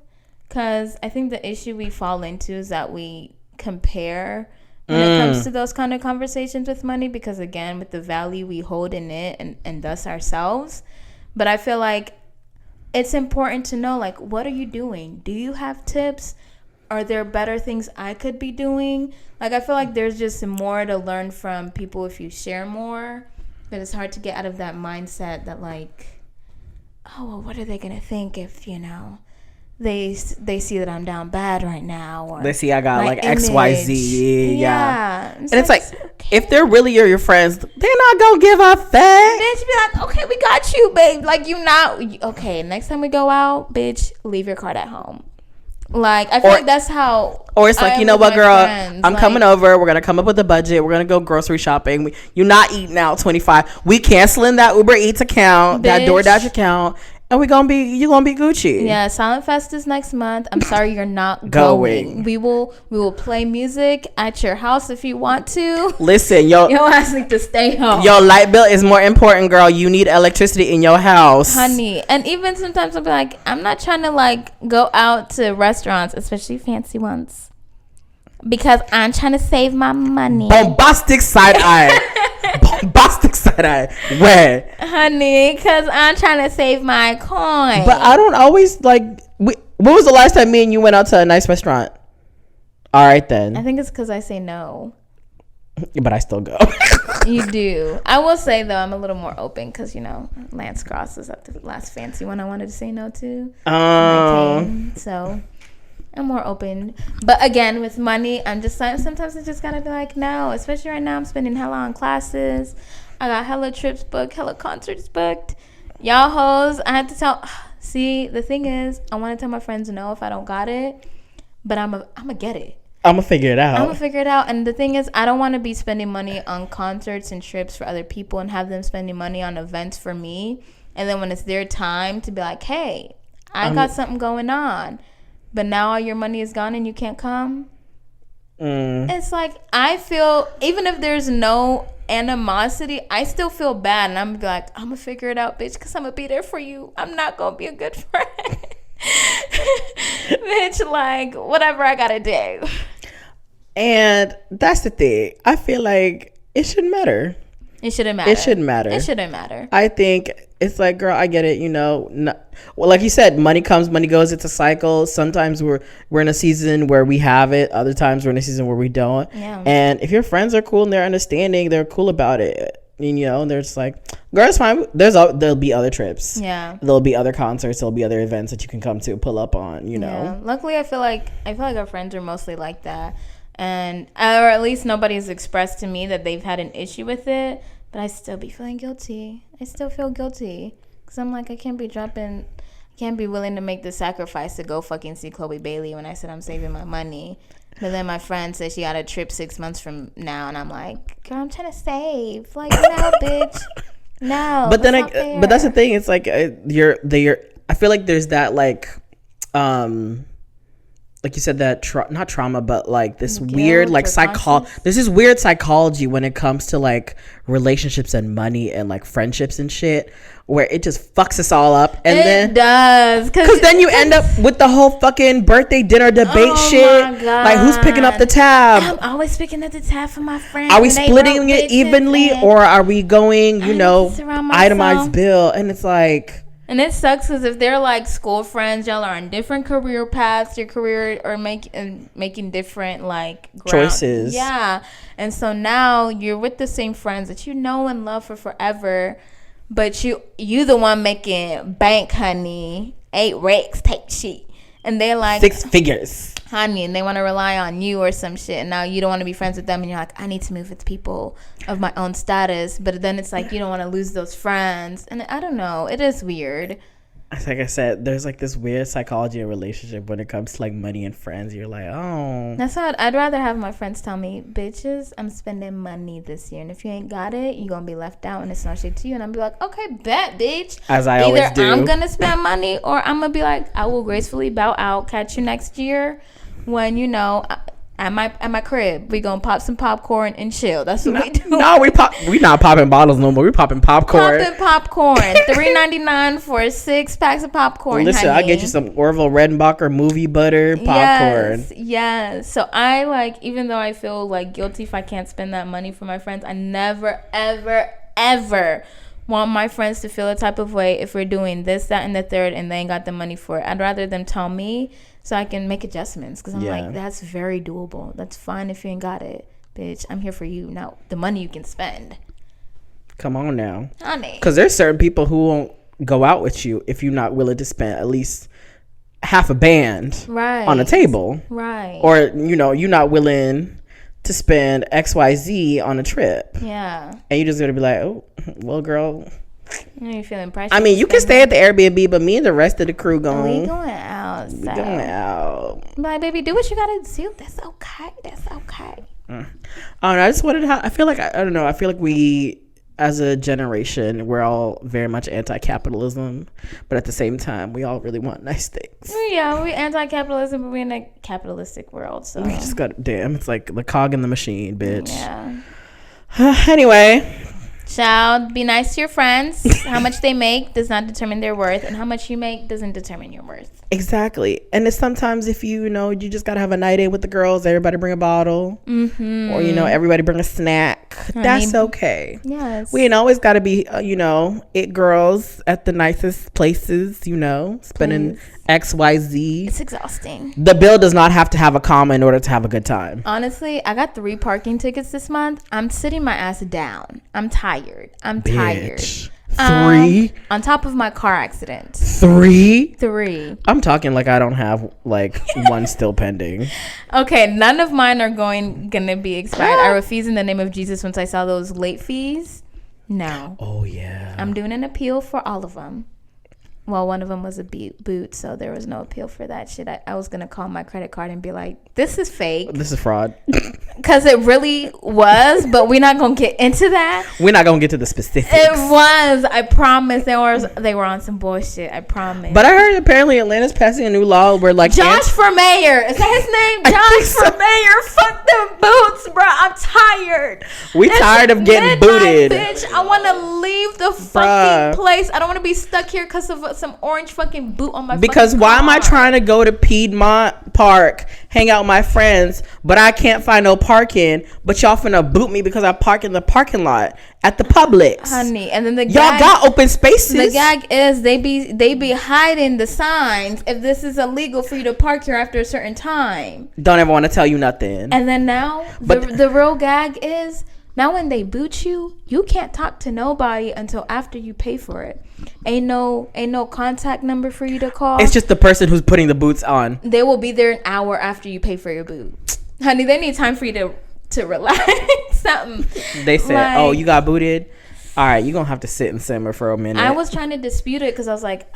because I think the issue we fall into is that we compare when it comes to those kind of conversations with money, because again, with the value we hold in it and thus ourselves. But I feel like it's important to know, like, what are you doing? Do you have tips? Are there better things I could be doing? Like, I feel like there's just more to learn from people if you share more. But it's hard to get out of that mindset that, like, oh, well, what are they going to think if, you know, they see that I'm down bad right now, or they see I got like image. XYZ. Yeah. And it's like, okay. if they're really your friends, they're not gonna give a fuck. Bitch, be like, okay, we got you, babe. Like, you not okay. Next time we go out, bitch, leave your card at home. Like, I feel like that's how. Or it's like, you know what, girl, I'm like, coming over. We're gonna come up with a budget. We're gonna go grocery shopping. You're not eating out 25. We canceling that Uber Eats account, that DoorDash account. And you gonna be Gucci. Yeah, Silent Fest is next month. I'm sorry you're not going. We will play music at your house if you want to. Listen, your ass need to stay home. Your light bill is more important, girl. You need electricity in your house, honey. And even sometimes I'll be like, I'm not trying to like go out to restaurants, especially fancy ones, because I'm trying to save my money. Bombastic side eye. Bombastic side eye. Where? Honey, because I'm trying to save my coin. But I don't always like. When was the last time me and you went out to a nice restaurant? All right, then. I think it's because I say no. But I still go. You do. I will say, though, I'm a little more open because, you know, Lance Cross was at the last fancy one I wanted to say no to. So I'm more open. But again, with money, I'm just like, sometimes I just gotta be like, no. Especially right now, I'm spending hella on classes. I got hella trips booked, hella concerts booked. Y'all hoes, I had to tell. See, the thing is, I want to tell my friends no if I don't got it. But I'm gonna get it. I'm gonna figure it out. And the thing is, I don't want to be spending money on concerts and trips for other people and have them spending money on events for me. And then when it's their time to be like, hey, I got something going on, but now all your money is gone and you can't come. It's like, I feel, even if there's no animosity, I still feel bad, and I'm like, I'm gonna figure it out, bitch, because I'm gonna be there for you. I'm not gonna be a good friend. Bitch, like, whatever I gotta do. And that's the thing. I feel like it shouldn't matter. It shouldn't matter. It shouldn't matter. It shouldn't matter. I think it's like, girl, I get it. You know, well, like you said, money comes, money goes. It's a cycle. Sometimes we're in a season where we have it. Other times we're in a season where we don't. Yeah. And if your friends are cool and they're understanding, they're cool about it. And, you know, they're just like, girl, it's fine. There'll be other trips. Yeah. There'll be other concerts. There'll be other events that you can come to, pull up on. You know. Yeah. Luckily, I feel like our friends are mostly like that, and or at least nobody's expressed to me that they've had an issue with it. But I still be feeling guilty. I still feel guilty because I'm like, I can't be willing to make the sacrifice to go fucking see Chloe Bailey when I said I'm saving my money. But then my friend said she got a trip 6 months from now, and I'm like, girl, I'm trying to save. Like, no, bitch, no. But then, but that's the thing. It's like you're. I feel like there's that like you said, that not trauma, but like this weird like there's this weird psychology when it comes to like relationships and money and like friendships and shit, where it just fucks us all up. And it does, because then you end up with the whole fucking birthday dinner debate shit. Like, who's picking up the tab? I'm always picking up the tab for my friends. Are we splitting it evenly, or are we going, you know, itemized bill? And it's like. And it sucks because if they're like school friends, y'all are on different career paths. Your career or making different like choices. Yeah, and so now you're with the same friends that you know and love for forever, but you the one making bank, honey, 8 racks, take shit, and they're like 6 figures, honey, and they want to rely on you or some shit. And now you don't want to be friends with them, and you're like, I need to move with people of my own status. But then it's like you don't want to lose those friends, and I don't know, it is weird. Like I said, there's like this weird psychology in relationship when it comes to like money and friends. You're like, oh, that's how I'd rather have my friends tell me, bitches, I'm spending money this year, and if you ain't got it, you're gonna be left out, and it's not shit to you. And I'll be like, okay, bet, bitch. As I always do. I'm gonna spend money, or I'm gonna be like, I will gracefully bow out. Catch you next year when, you know, at my crib, we gonna pop some popcorn and chill. That's what we do. No, we not popping bottles no more. We popping popcorn. $3.99 for 6 packs of popcorn. Listen, honey. I'll get you some Orville Redenbacher movie butter popcorn. Yes. So I like, even though I feel like guilty if I can't spend that money for my friends, I never, ever, ever want my friends to feel a type of way if we're doing this, that, and the third, and they ain't got the money for it. I'd rather them tell me so I can make adjustments, because I'm like, that's very doable. That's fine if you ain't got it, bitch. I'm here for you. Now, the money you can spend. Come on now. Honey. Because there's certain people who won't go out with you if you're not willing to spend at least half a band on a table. Right. Or, you know, you're not willing to spend XYZ on a trip. Yeah. And you just gonna be like, oh, well, girl. You're feeling pressure. I mean, you can stay at the Airbnb, but me and the rest of the crew We going out. We going out. Like, baby, do what you gotta do. That's okay. That's okay. I don't know. I just wanted to I feel like, I don't know. I feel like we, as a generation, we're all very much anti-capitalism, but at the same time, we all really want nice things. Yeah, we anti-capitalism, but we're in a capitalistic world, so we just got, damn, it's like the cog in the machine, bitch. Yeah. Anyway, child, be nice to your friends. How much they make does not determine their worth, and how much you make doesn't determine your worth. Exactly. And it's sometimes, if you know, you just gotta have a night in with the girls, everybody bring a bottle, or, you know, everybody bring a snack. That's okay. Yes. We ain't always gotta be, you know, it girls at the nicest places, you know, spending XYZ. It's exhausting. The bill does not have to have a comma in order to have a good time. Honestly, I got 3 parking tickets this month. I'm sitting my ass down. I'm tired. Bitch. 3 on top of my car accident. 3. I'm talking like I don't have like one still pending. Okay, none of mine are gonna be expired. I refuse in the name of Jesus. Once I saw those late fees, no. Oh yeah. I'm doing an appeal for all of them. Well, one of them was a boot, so there was no appeal for that shit. I was gonna call my credit card and be like, "This is fake," This is fraud. because it really was. But we're not gonna get into that. We're not gonna get to the specifics. It was. I promise. They were on some bullshit. I promise. But I heard apparently Atlanta's passing a new law where like Josh for mayor. Is that his name? Josh for mayor. Fuck them boots, bro. I'm tired. We tired of getting booted. Bitch, I want to leave the fucking place. I don't want to be stuck here because of some orange fucking boot on my Because fucking why am I car. trying to go to Piedmont Park, hang out with my friends, but I can't find no parking, but y'all finna boot me because I park in the parking lot at the Publix. Honey, and then the Y'all gag, got open spaces. the gag is they be hiding the signs if this is illegal for you to park here after a certain time. Don't ever want to tell you nothing. And then now But- the real gag is now when they boot you, you can't talk to nobody until after you pay for it. Ain't no contact number for you to call. It's just the person who's putting the boots on. They will be there an hour after you pay for your boot. Honey, they need time for you to relax. Something. They said, Like- "Oh, you got booted. All right, you're gonna have to sit and simmer for a minute." I was trying to dispute it because I was like,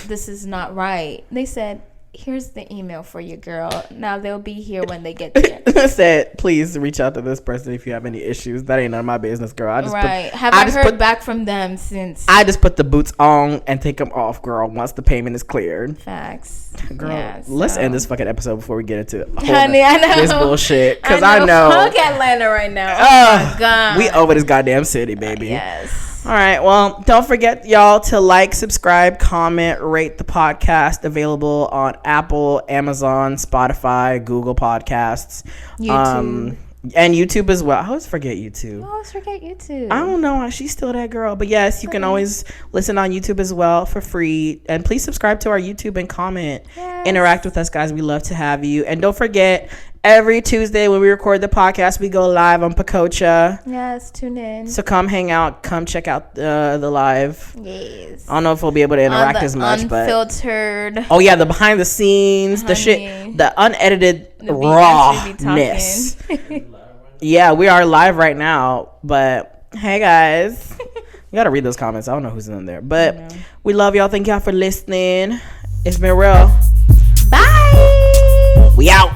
this is not right. They said, here's the email for you, girl. Now they'll be here when they get there. I said, "Please reach out to this person if you have any issues. That ain't none of my business, girl." I just Right. put, Have I just heard put, back from them since? I just put the boots on and take them off, girl. Once the payment is cleared, Facts. girl. Yeah, Let's so- end this fucking episode before we get into Honey, I know. this bullshit. Because I know, Fuck Atlanta right now. Oh my God. we over this goddamn city, baby. Yes. All right. Well, don't forget, y'all, to like, subscribe, comment, rate the podcast. Available on Apple, Amazon, Spotify, Google Podcasts, YouTube. and YouTube as well. I always forget YouTube. I always forget YouTube. I don't know why she's still that girl, but yes, you can always listen on YouTube as well for free. And please subscribe to our YouTube and comment. Yes. Interact with us, guys. We love to have you. And don't forget, every Tuesday when we record the podcast, we go live on Pacocha. Yes, tune in. So come hang out, come check out the live. Yes. I don't know if we'll be able to interact On the as much, but unfiltered. oh yeah, the behind the scenes, the shit, Honey. the unedited The rawness. Yeah, we are live right now, but hey guys, you gotta read those comments. I don't know who's in there, but we love y'all. Thank y'all for listening. It's been real. Bye. We out.